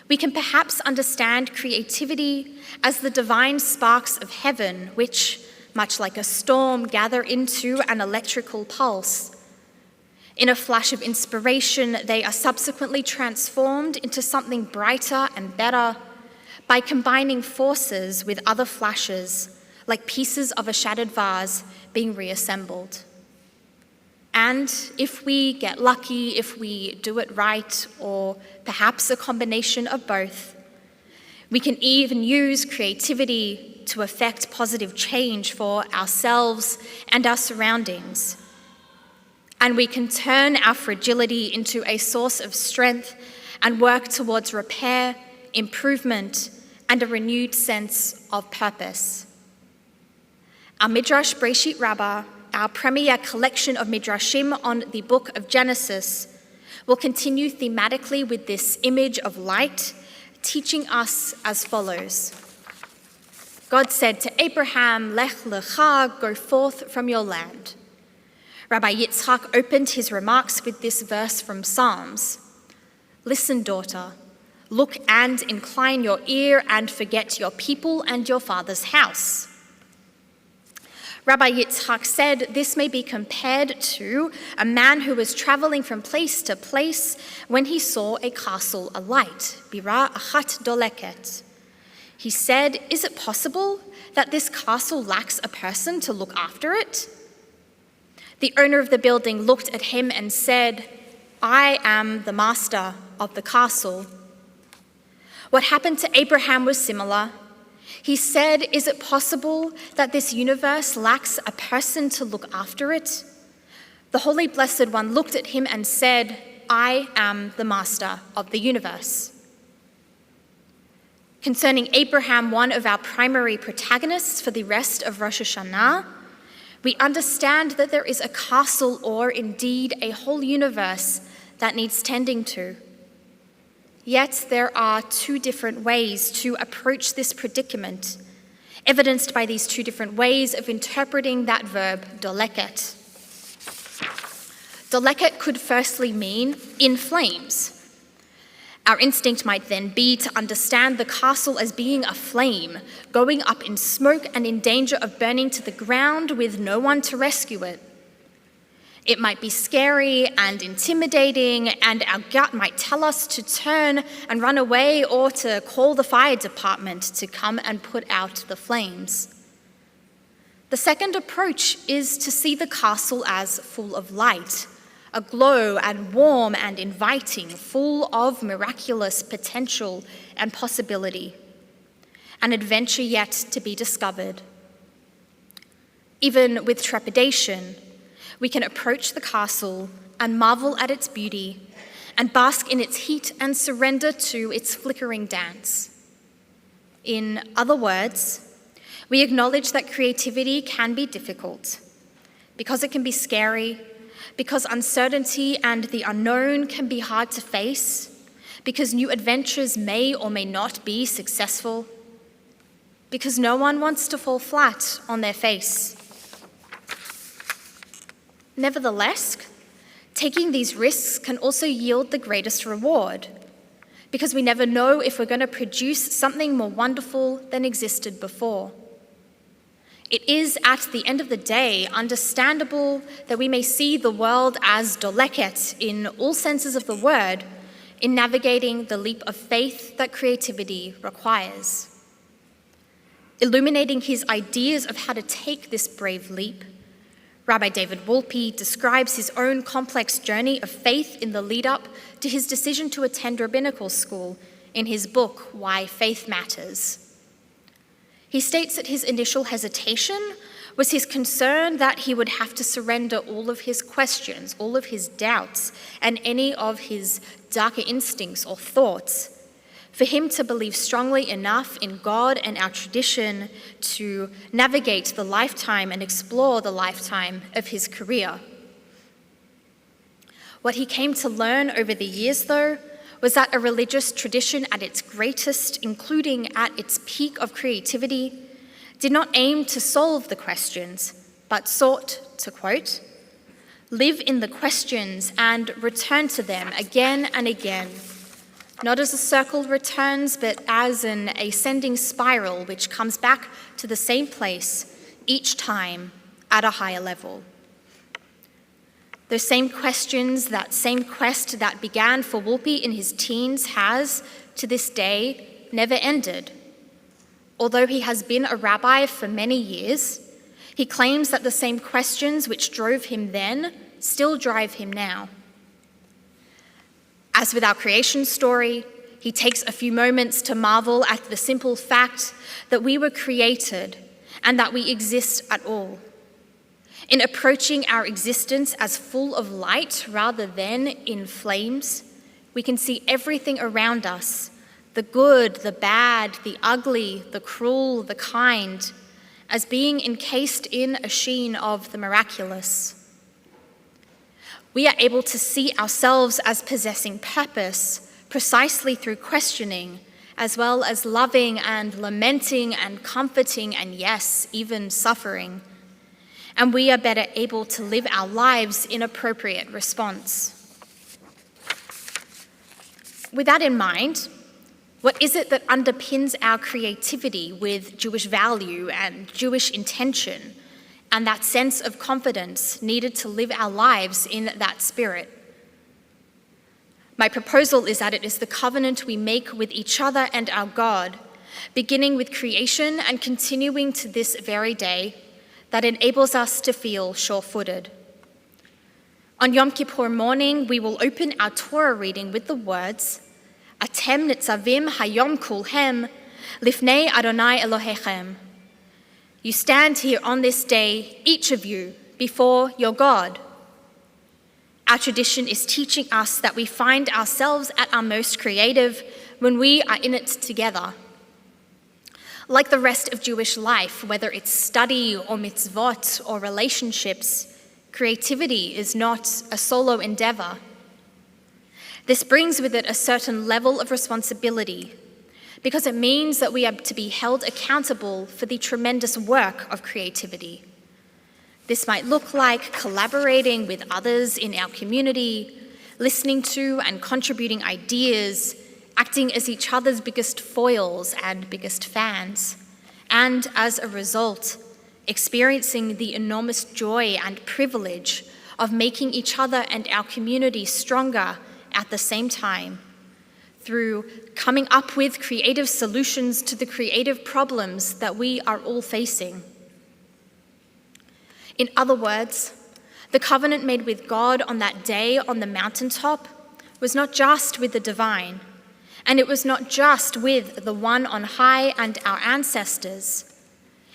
we can perhaps understand creativity as the divine sparks of heaven, which, much like a storm, gather into an electrical pulse. In a flash of inspiration, they are subsequently transformed into something brighter and better by combining forces with other flashes, like pieces of a shattered vase being reassembled. And if we get lucky, if we do it right, or perhaps a combination of both, we can even use creativity to effect positive change for ourselves and our surroundings. And we can turn our fragility into a source of strength and work towards repair, improvement, and a renewed sense of purpose. Our Midrash Breshit Rabbah, our premier collection of Midrashim on the book of Genesis, will continue thematically with this image of light, teaching us as follows. God said to Abraham, Lech lecha, go forth from your land. Rabbi Yitzchak opened his remarks with this verse from Psalms. Listen, daughter, look and incline your ear and forget your people and your father's house. Rabbi Yitzchak said this may be compared to a man who was traveling from place to place when he saw a castle alight, bira achat doleket. He said, is it possible that this castle lacks a person to look after it? The owner of the building looked at him and said, I am the master of the castle. What happened to Abraham was similar. He said, is it possible that this universe lacks a person to look after it? The Holy Blessed One looked at him and said, I am the master of the universe. Concerning Abraham, one of our primary protagonists for the rest of Rosh Hashanah, we understand that there is a castle or indeed a whole universe that needs tending to. Yet there are two different ways to approach this predicament, evidenced by these two different ways of interpreting that verb, doleket. Doleket could firstly mean in flames. Our instinct might then be to understand the castle as being a flame, going up in smoke and in danger of burning to the ground with no one to rescue it. It might be scary and intimidating, and our gut might tell us to turn and run away or to call the fire department to come and put out the flames. The second approach is to see the castle as full of light, aglow and warm and inviting, full of miraculous potential and possibility, an adventure yet to be discovered. Even with trepidation, we can approach the castle and marvel at its beauty and bask in its heat and surrender to its flickering dance. In other words, we acknowledge that creativity can be difficult because it can be scary, because uncertainty and the unknown can be hard to face, because new adventures may or may not be successful, because no one wants to fall flat on their face. Nevertheless, taking these risks can also yield the greatest reward, because we never know if we're going to produce something more wonderful than existed before. It is, at the end of the day, understandable that we may see the world as doleket in all senses of the word in navigating the leap of faith that creativity requires. Illuminating his ideas of how to take this brave leap, Rabbi David Wolpe describes his own complex journey of faith in the lead-up to his decision to attend rabbinical school in his book, Why Faith Matters. He states that his initial hesitation was his concern that he would have to surrender all of his questions, all of his doubts, and any of his darker instincts or thoughts for him to believe strongly enough in God and our tradition to navigate the lifetime and explore the lifetime of his career. What he came to learn over the years, though, was that a religious tradition at its greatest, including at its peak of creativity, did not aim to solve the questions, but sought to, quote, live in the questions and return to them again and again, not as a circle returns, but as an ascending spiral which comes back to the same place each time at a higher level. Those same questions, that same quest that began for Wolpe in his teens has, to this day, never ended. Although he has been a rabbi for many years, he claims that the same questions which drove him then still drive him now. As with our creation story, he takes a few moments to marvel at the simple fact that we were created and that we exist at all. In approaching our existence as full of light rather than in flames, we can see everything around us, the good, the bad, the ugly, the cruel, the kind, as being encased in a sheen of the miraculous. We are able to see ourselves as possessing purpose precisely through questioning, as well as loving and lamenting and comforting and, yes, even suffering. And we are better able to live our lives in appropriate response. With that in mind, what is it that underpins our creativity with Jewish value and Jewish intention and that sense of confidence needed to live our lives in that spirit? My proposal is that it is the covenant we make with each other and our God, beginning with creation and continuing to this very day, that enables us to feel sure-footed. On Yom Kippur morning, we will open our Torah reading with the words, Atem nitzavim hayom kulhem, lifnei Adonai Elohechem. You stand here on this day, each of you, before your God. Our tradition is teaching us that we find ourselves at our most creative when we are in it together. Like the rest of Jewish life, whether it's study or mitzvot or relationships, creativity is not a solo endeavor. This brings with it a certain level of responsibility, because it means that we are to be held accountable for the tremendous work of creativity. This might look like collaborating with others in our community, listening to and contributing ideas, acting as each other's biggest foils and biggest fans, and as a result, experiencing the enormous joy and privilege of making each other and our community stronger at the same time, through coming up with creative solutions to the creative problems that we are all facing. In other words, the covenant made with God on that day on the mountaintop was not just with the divine, and it was not just with the one on high and our ancestors.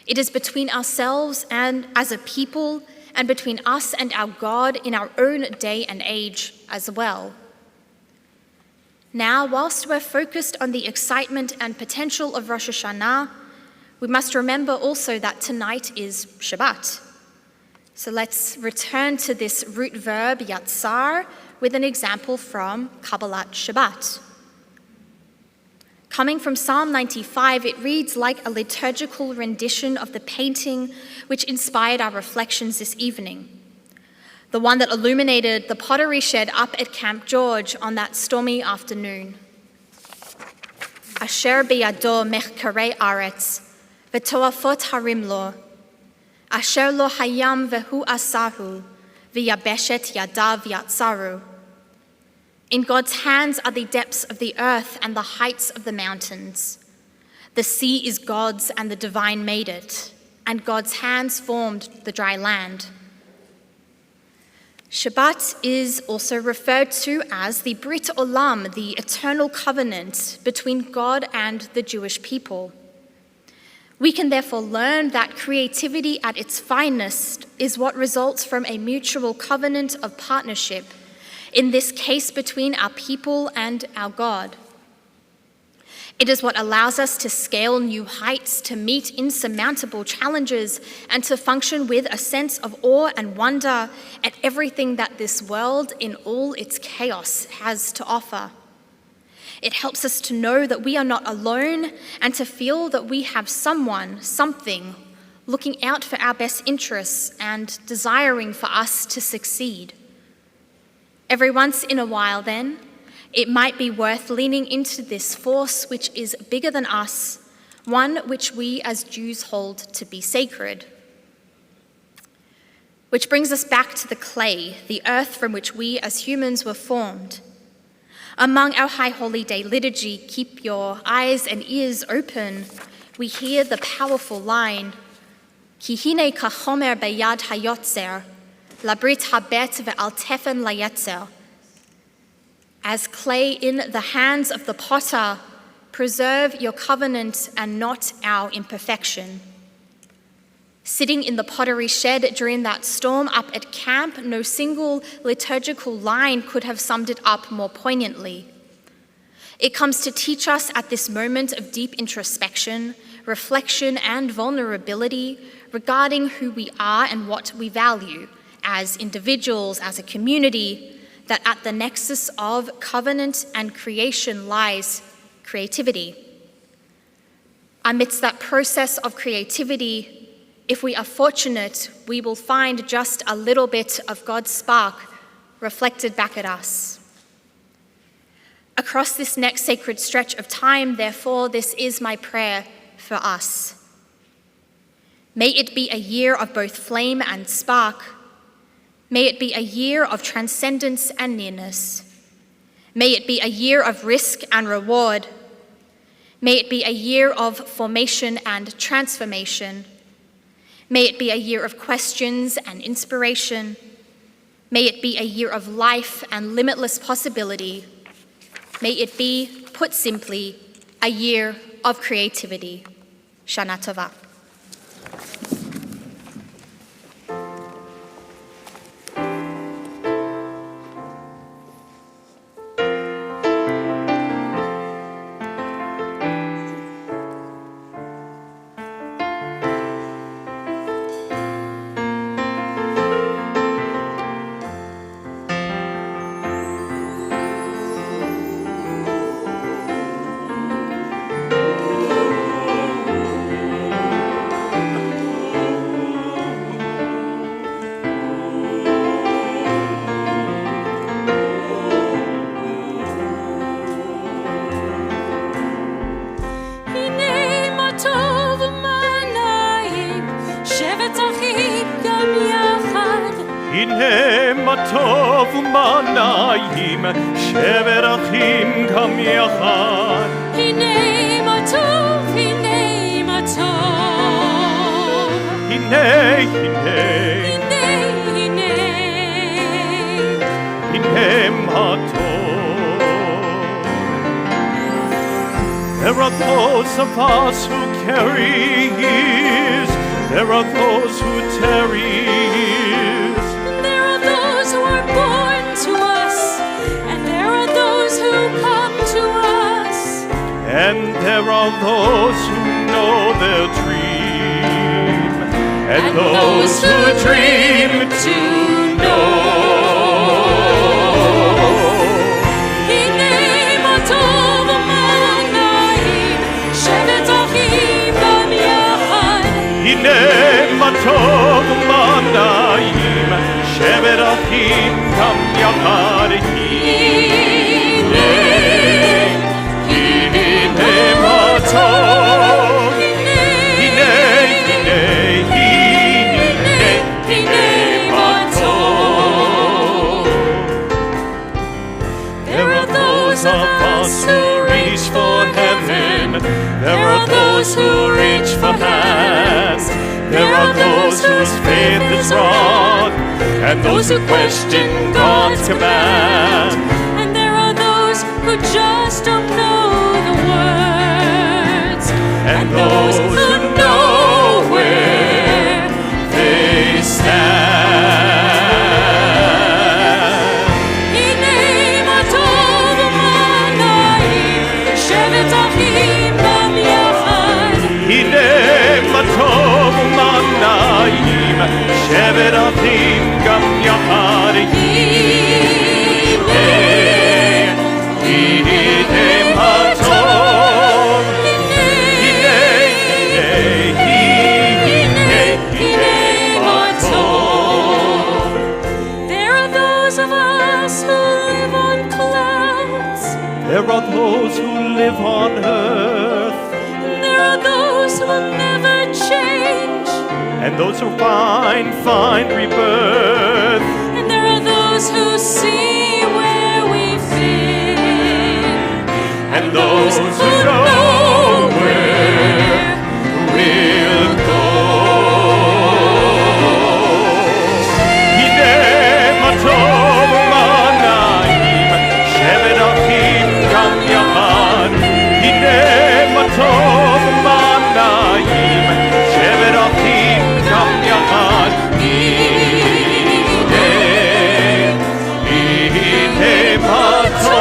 It is between ourselves and as a people, and between us and our God in our own day and age as well. Now, whilst we're focused on the excitement and potential of Rosh Hashanah, we must remember also that tonight is Shabbat. So let's return to this root verb, yatzar, with an example from Kabbalat Shabbat. Coming from Psalm 95, it reads like a liturgical rendition of the painting which inspired our reflections this evening, the one that illuminated the pottery shed up at Camp George on that stormy afternoon. Asher biyado mechkarei aretz, v'toafot harim lo, asher lo hayam vehu asahu, v'yabeshet yadav yatsaru. In God's hands are the depths of the earth and the heights of the mountains. The sea is God's and the divine made it, and God's hands formed the dry land. Shabbat is also referred to as the Brit Olam, the eternal covenant between God and the Jewish people. We can therefore learn that creativity at its finest is what results from a mutual covenant of partnership, in this case between our people and our God. It is what allows us to scale new heights, to meet insurmountable challenges, and to function with a sense of awe and wonder at everything that this world in all its chaos has to offer. It helps us to know that we are not alone and to feel that we have someone, something, looking out for our best interests and desiring for us to succeed. Every once in a while, then, it might be worth leaning into this force which is bigger than us, one which we as Jews hold to be sacred. Which brings us back to the clay, the earth from which we as humans were formed. Among our High Holy Day liturgy, keep your eyes and ears open, we hear the powerful line, Ki hine kachomer beyad hayotzer, labrit habet ve'al tefen layetzer. As clay in the hands of the potter, preserve your covenant and not our imperfection. Sitting in the pottery shed during that storm up at camp, no single liturgical line could have summed it up more poignantly. It comes to teach us at this moment of deep introspection, reflection, and vulnerability regarding who we are and what we value as individuals, as a community, that at the nexus of covenant and creation lies creativity. Amidst that process of creativity, if we are fortunate, we will find just a little bit of God's spark reflected back at us. Across this next sacred stretch of time, therefore, this is my prayer for us. May it be a year of both flame and spark. May it be a year of transcendence and nearness. May it be a year of risk and reward. May it be a year of formation and transformation. May it be a year of questions and inspiration. May it be a year of life and limitless possibility. May it be, put simply, a year of creativity. Shana Tova. הנה מה טוב ומה נעים, שבת אחים גם יחד. הנה מה טוב, הנה מה טוב. הנה, הנה מה טוב. There are those of us who carry His, there are those who tarry His. There are those who are born to us, and there are those who come to us. And there are those who know their dream, and those who dream to know. הנה מה טוב ומה נעים, שבת אחים גם יחד. הנה מה טוב, הנה מה טוב. There are those of us who reach for heaven, there are those who reach for hands. There are those whose faith is wrong, and those who question God's command. And there are those who just don't know the words, And those who know where they stand. הנה מה טוב ומה נעים, שבת אחים גם יחד. הנה מה טוב ומה נעים, שבת אחים גם יחד. הנה מה טוב, הנה מה טוב. There are those of us who live on clouds. There are those who live on earth, There are those who will never change. and those who find rebirth. And there are those who see where we've been. And those who know where we'll go. הנה מה טוב ומה נעים, שבת אחים גם יחד. הנה מה טוב ומה נעים, שבת אחים גם יחד. הנה מה טוב.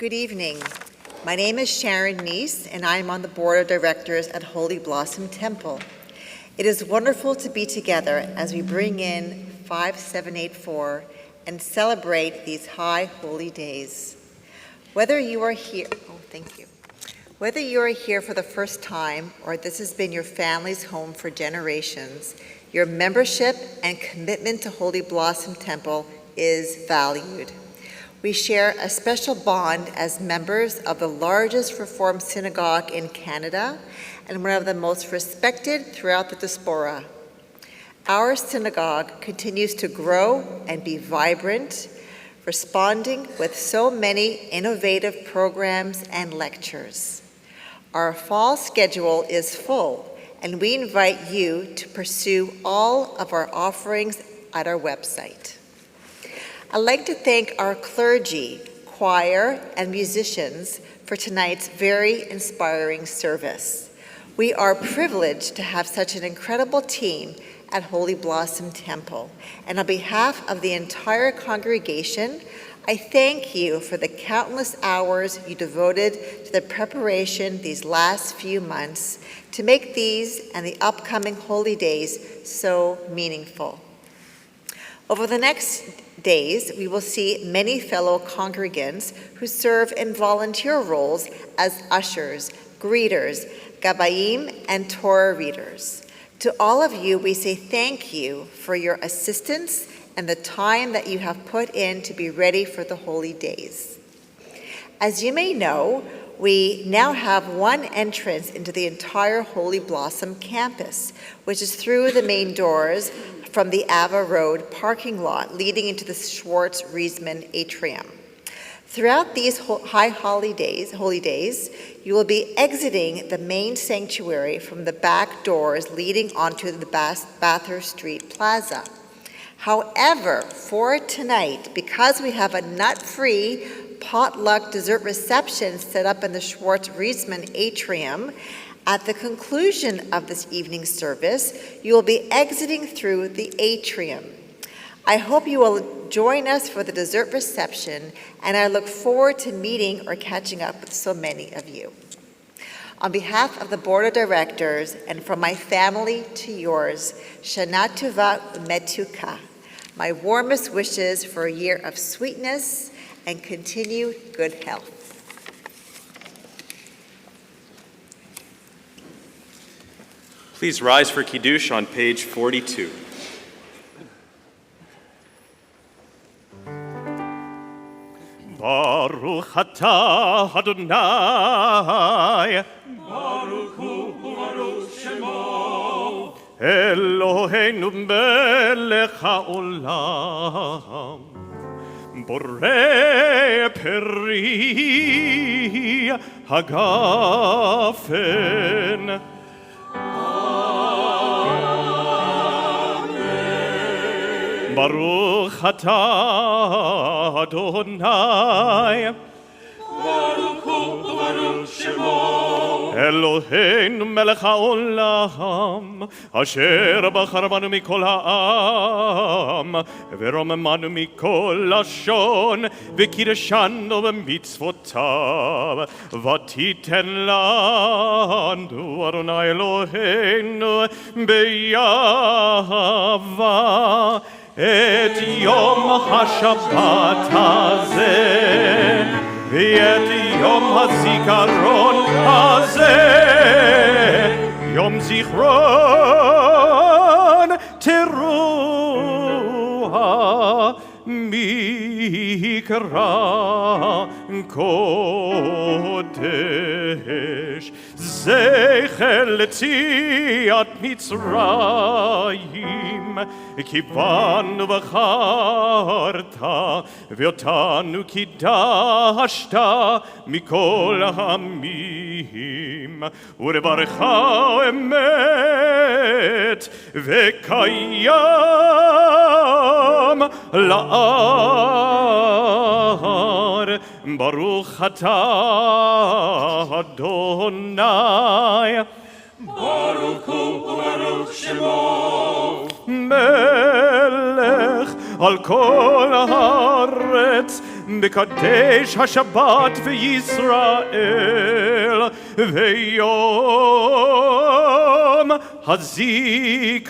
Good evening. My name is Sharon Neese, and I am on the board of directors at Holy Blossom Temple. It is wonderful to be together as we bring in 5784 and celebrate these high holy days. Whether you are here for the first time or this has been your family's home for generations, your membership and commitment to Holy Blossom Temple is valued. We share a special bond as members of the largest Reformed synagogue in Canada and one of the most respected throughout the diaspora. Our synagogue continues to grow and be vibrant, responding with so many innovative programs and lectures. Our fall schedule is full, and we invite you to pursue all of our offerings at our website. I'd like to thank our clergy, choir, and musicians for tonight's very inspiring service. We are privileged to have such an incredible team at Holy Blossom Temple, and on behalf of the entire congregation, I thank you for the countless hours you devoted to the preparation these last few months to make these and the upcoming holy days so meaningful. Over the next days, we will see many fellow congregants who serve in volunteer roles as ushers, greeters, gabayim, and Torah readers. To all of you, we say thank you for your assistance and the time that you have put in to be ready for the holy days. As you may know, we now have one entrance into the entire Holy Blossom campus, which is through the main doors from the Ava Road parking lot leading into the Schwartz-Riesman atrium. Throughout these holy days, you will be exiting the main sanctuary from the back doors leading onto the Bathurst Street Plaza. However, for tonight, because we have a nut-free potluck dessert reception set up in the Schwartz-Riesman atrium, at the conclusion of this evening service, you will be exiting through the atrium. I hope you will join us for the dessert reception, and I look forward to meeting or catching up with so many of you. On behalf of the Board of Directors and from my family to yours, Shana Tova Umetuka, my warmest wishes for a year of sweetness and continued good health. Please rise for Kiddush on page 42. Baruch atah Adonai, Baruch hu u'baruch shemo, Eloheinu melech haolam, Borei peri hagafen. Baruch atah Adonai, Baruch hu u'baruch shemo, Eloheinu melech haolam, asher bachar banu mikol ha'am, ורוממנו מכל לשון, וקידשנו במצוותיו, ותיתן לנו, אדוני אלוהינו, באהבה, את יום השבת הזה, ואת יום הזיכרון הזה, יום זיכרון תרועה מקרא קודש, זכר ליציאת מצרים, כי באנו בחרת ואותנו קידשת מכל העמים, ולברך אמת וקיים לעד. ברוך אתה אדוני, Baruch hu u'baruch shemo, מלך על כל הארץ, בקדש השבת וישראל ויום הזיכרון.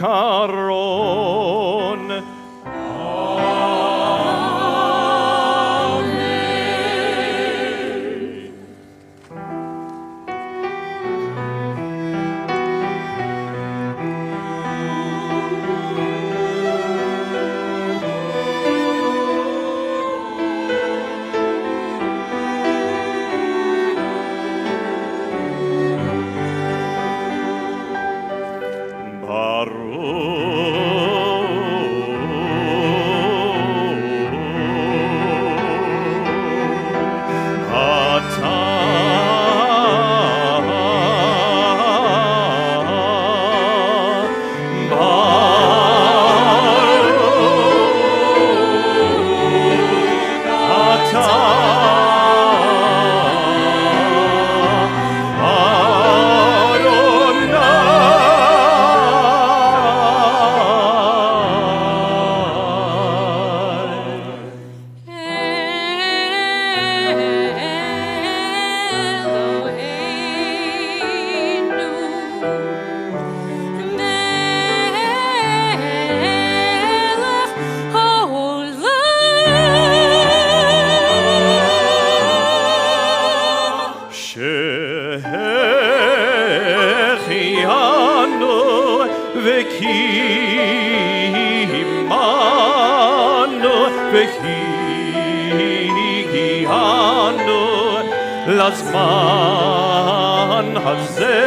לזמן הזה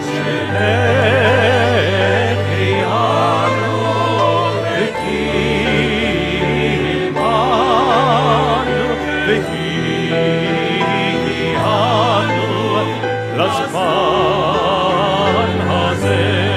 שהחיינו וקיימנו והגיענו לזמן הזה.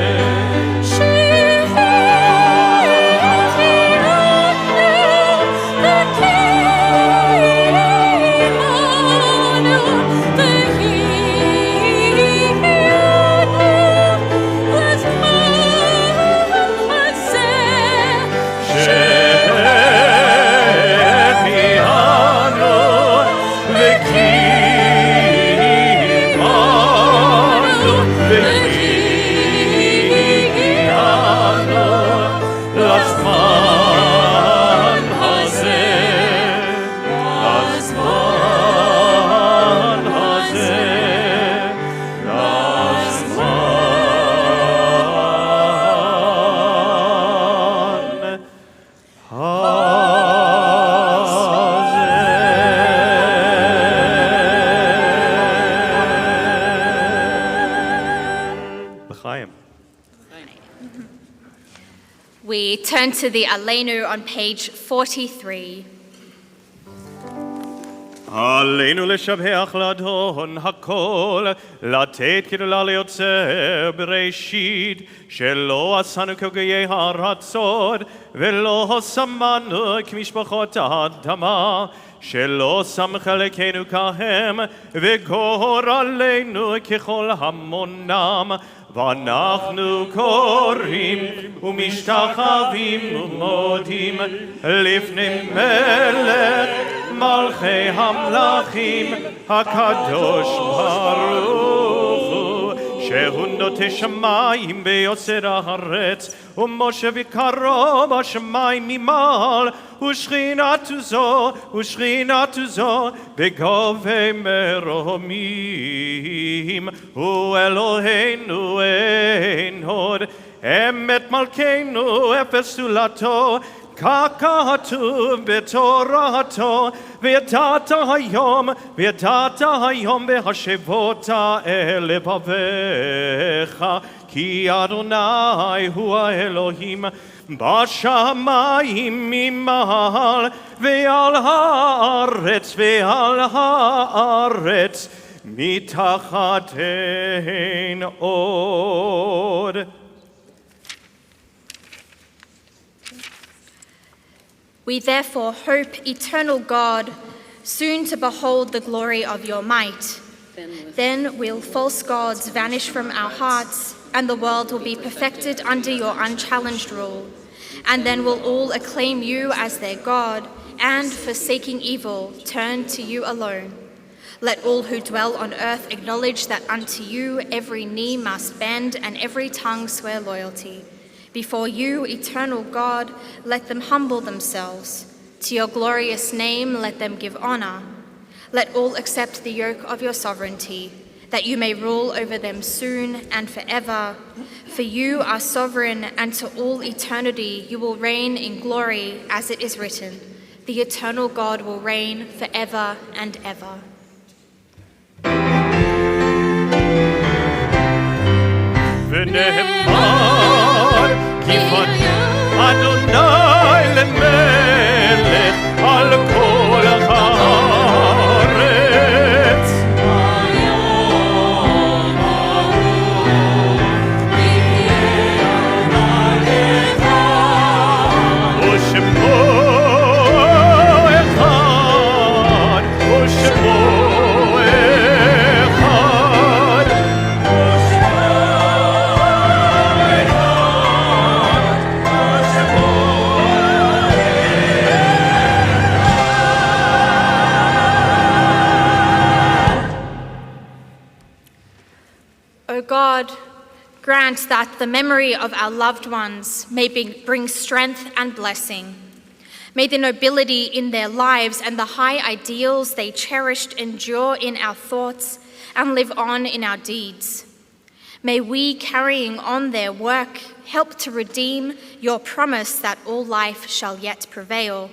We turn to the Aleinu on page 43. עלינו לשבח לאדון הכל, לתת קללה ליוצר בראשית, שלא עשינו כגויי הרצון, ולא שמנו כמשפחות האדמה, שלא שם חלקנו כהם, וגורלנו ככל המונם, ואנחנו קוראים ומשתחווים ומודים לפני מלך מלכי המלכים הקדוש ברוך הוא, שהוא נוטה שמיים ביוצר הארץ, ומשה וקרו בשמיים ממעל, ושכינתו זו בגובה מרומים. הוא אלוהינו אין עוד, אמת מלכנו אפס זולתו, ככתוב בתורתו, וידעת היום והשבות אל לבביך, כי אדוני הוא האלוהים בשמיים ממעל, ועל הארץ מתחת אין עוד. We therefore hope, eternal God, soon to behold the glory of your might. Then will false gods vanish from our hearts, and the world will be perfected under your unchallenged rule. And then will all acclaim you as their God, and forsaking evil, turn to you alone. Let all who dwell on earth acknowledge that unto you every knee must bend and every tongue swear loyalty. Before you, eternal God, let them humble themselves. To your glorious name, let them give honor. Let all accept the yoke of your sovereignty, that you may rule over them soon and forever. For you are sovereign, and to all eternity you will reign in glory, as it is written, the eternal God will reign forever and ever. ונאמר כי אדוני למלך על כל הארץ. ושמו אחד, ושמו אחד. O God, grant that the memory of our loved ones may bring strength and blessing. May the nobility in their lives and the high ideals they cherished endure in our thoughts and live on in our deeds. May we, carrying on their work, help to redeem your promise that all life shall yet prevail.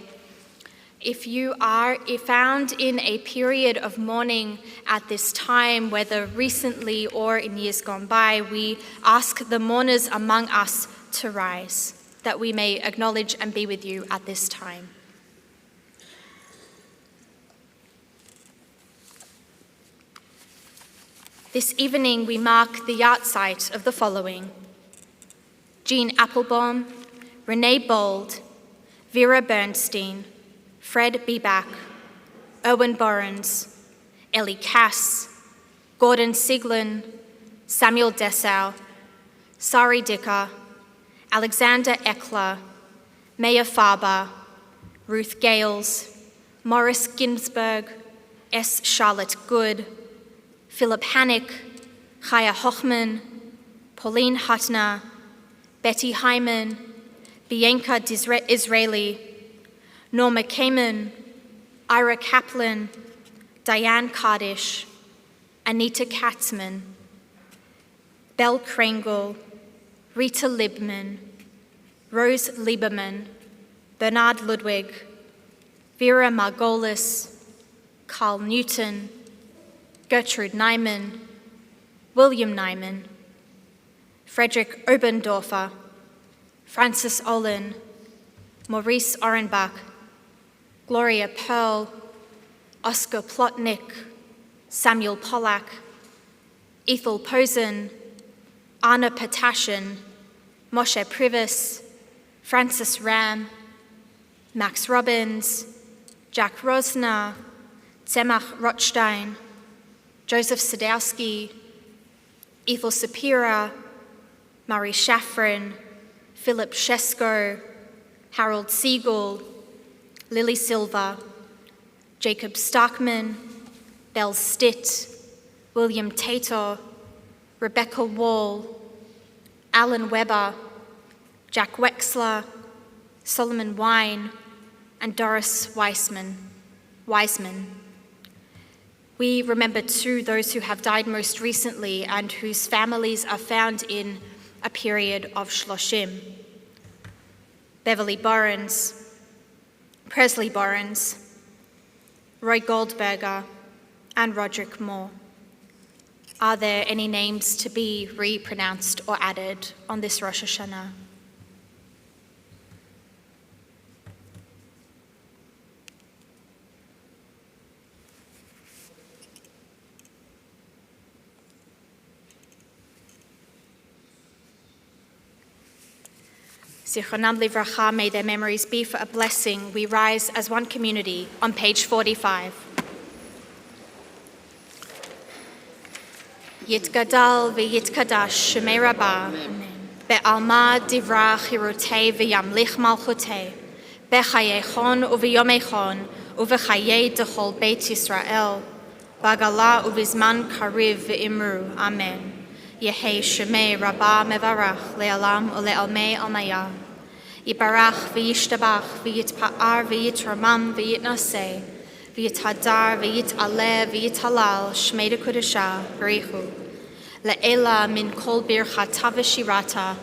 If you are found in a period of mourning at this time, whether recently or in years gone by, we ask the mourners among us to rise, that we may acknowledge and be with you at this time. This evening we mark the yahrzeit of the following: Jean Applebaum, Renee Bold, Vera Bernstein, Fred Bieback, Owen Borrens, Ellie Cass, Gordon Siglin, Samuel Dessau, Sari Dicker, Alexander Eckler, Maya Farber, Ruth Gales, Morris Ginsberg, S. Charlotte Good, Philip Hannick, Chaya Hochman, Pauline Hutner, Betty Hyman, Bianca Israeli, Norma Kamen, Ira Kaplan, Diane Kaddish, Anita Katzman, Belle Kringle, Rita Libman, Rose Lieberman, Bernard Ludwig, Vera Margolis, Carl Newton, Gertrude Nyman, William Nyman, Frederick Obendorfer, Francis Olin, Maurice Orenbach, Gloria Pearl, Oscar Plotnick, Samuel Pollack, Ethel Posen, Anna Patashin, Moshe Privis, Francis Ram, Max Robbins, Jack Rosner, Tzemach Rothstein, Joseph Sadowski, Ethel Sapira, Murray Shafran, Philip Shesko, Harold Siegel, Lily Silva, Jacob Starkman, Belle Stitt, William Tator, Rebecca Wall, Alan Weber, Jack Wexler, Solomon Wine, and Doris Wiseman. We remember too those who have died most recently and whose families are found in a period of Shloshim. Beverly Borrens, Presley Borrens, Roy Goldberger, and Roderick Moore. Are there any names to be repronounced or added on this Rosh Hashanah? Zichronam livracha, may their memories be for a blessing. We rise as one community on page 45. Yitgadal v'yitkadash shemei Rabbah, be'alma divra chirutei v'yamlich malchutei, בחייכון וביומייכון ובחיי דכל בית ישראל, בעגלה ובזמן קריב ואמרו אמן. יהי שמי רבה מברך לעולם ולעלמי עלמיה. יברך וישתבח ויתפאר ויתרומם ויתנשא ויתהדר ויתעלה ויתהלל שמי דקדושה בריחו. לעילה מן כל ברכתה ושירתה,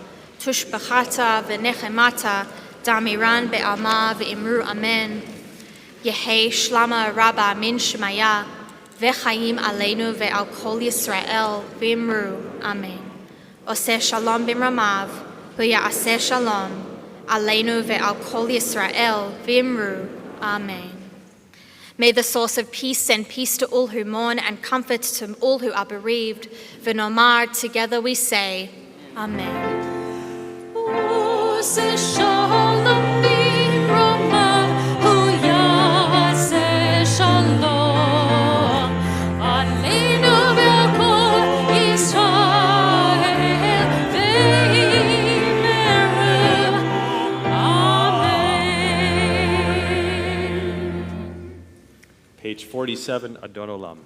תושבחתה ונחמתה, דמירן בעלמה ואמרו אמן. יהי שלמה רבה מן שמיה, וחיים עלינו ועל כל ישראל, ואמרו אמן. עושה שלום במרמיו, ויעשה שלום עלינו ועל כל ישראל, ואמרו amen. May the source of peace send peace to all who mourn and comfort to all who are bereaved. V'nomar, together we say, amen. עושה שלום במרומיו, הוא יעשה שלום עלינו ועל כל ישראל, ואמרו אמן. Page 47, Adon Olam.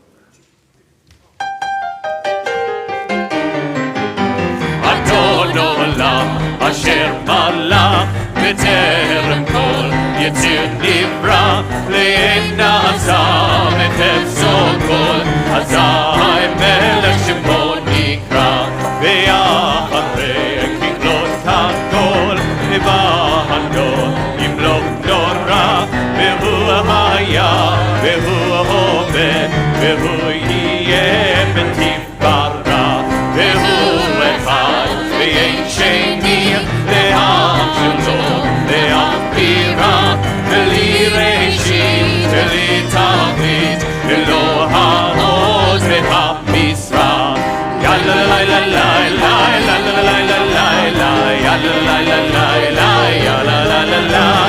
אדון עולם אשר מלך בטרם כל יציר נברא לעין נעשה וחפצו כל אזי מלך שמו נקרא ואחרי ככלות הכל לבעלו ימלוך נורא והוא היה והוא הווה והוא יהיה בתפארה והוא אחד ואין שני לעם שלו לעם בירה בלי ראשית בלי תכלית ללא העוז והמשרה יאללה לילה לילה יאללה לילה לילה יאללה לילה לילה יאללה לילה לילה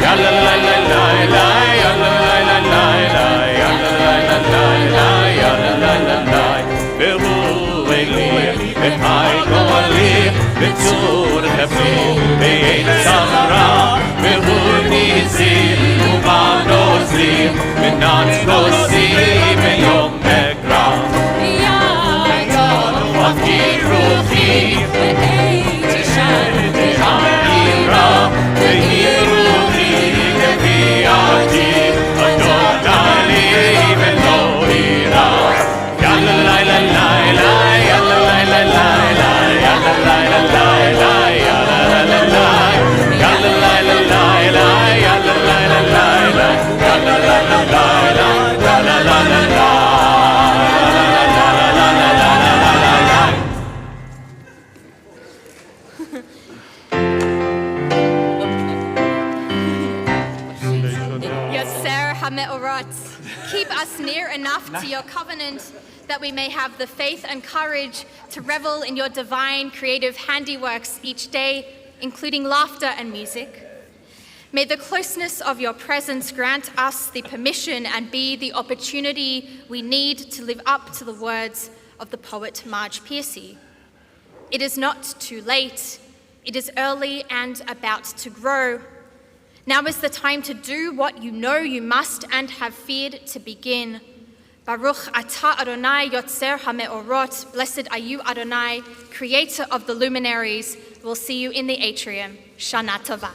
יאללה לילה לילה יאללה לילה לילה יאללה לילה לילה יאללה לילה לילה והוא אלי וחי גואלי בצור כפי ואין צרה והוא ניסי ובנוזלי מנת כוסי ביום אגרע עבדי רוחי אמירה והיא רוחי כביעתי אדון לי ולא אירה יאללה לילה לילה יאללה לילה לילה יאללה לילה לילה יאללה לילה לילה יאללה לילה לילה יאללה לילה לילה יאללה לילה לילה יאללה לילה Yotzer HaMe'orot, keep us near enough to your covenant that we may have the faith and courage to revel in your divine creative handiworks each day, including laughter and music. May the closeness of your presence grant us the permission and be the opportunity we need to live up to the words of the poet Marge Piercy. It is not too late. It is early and about to grow. Now is the time to do what you know you must and have feared to begin. Baruch atah Adonai Yotzer HaMe'orot. Blessed are you, Adonai, creator of the luminaries. We'll see you in the atrium. Shana Tova.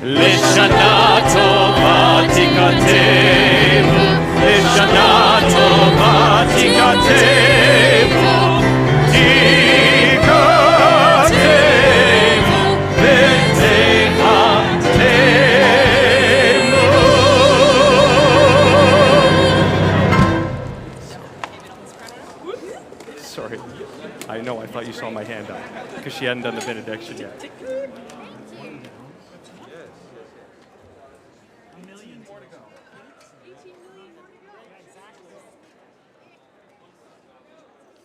לשנה טובה תיכתבו, לשנה טובה תיכתבו, תיכתבו ותחתמו. Sorry. I know, I thought you saw my hand up because she hadn't done the benediction yet.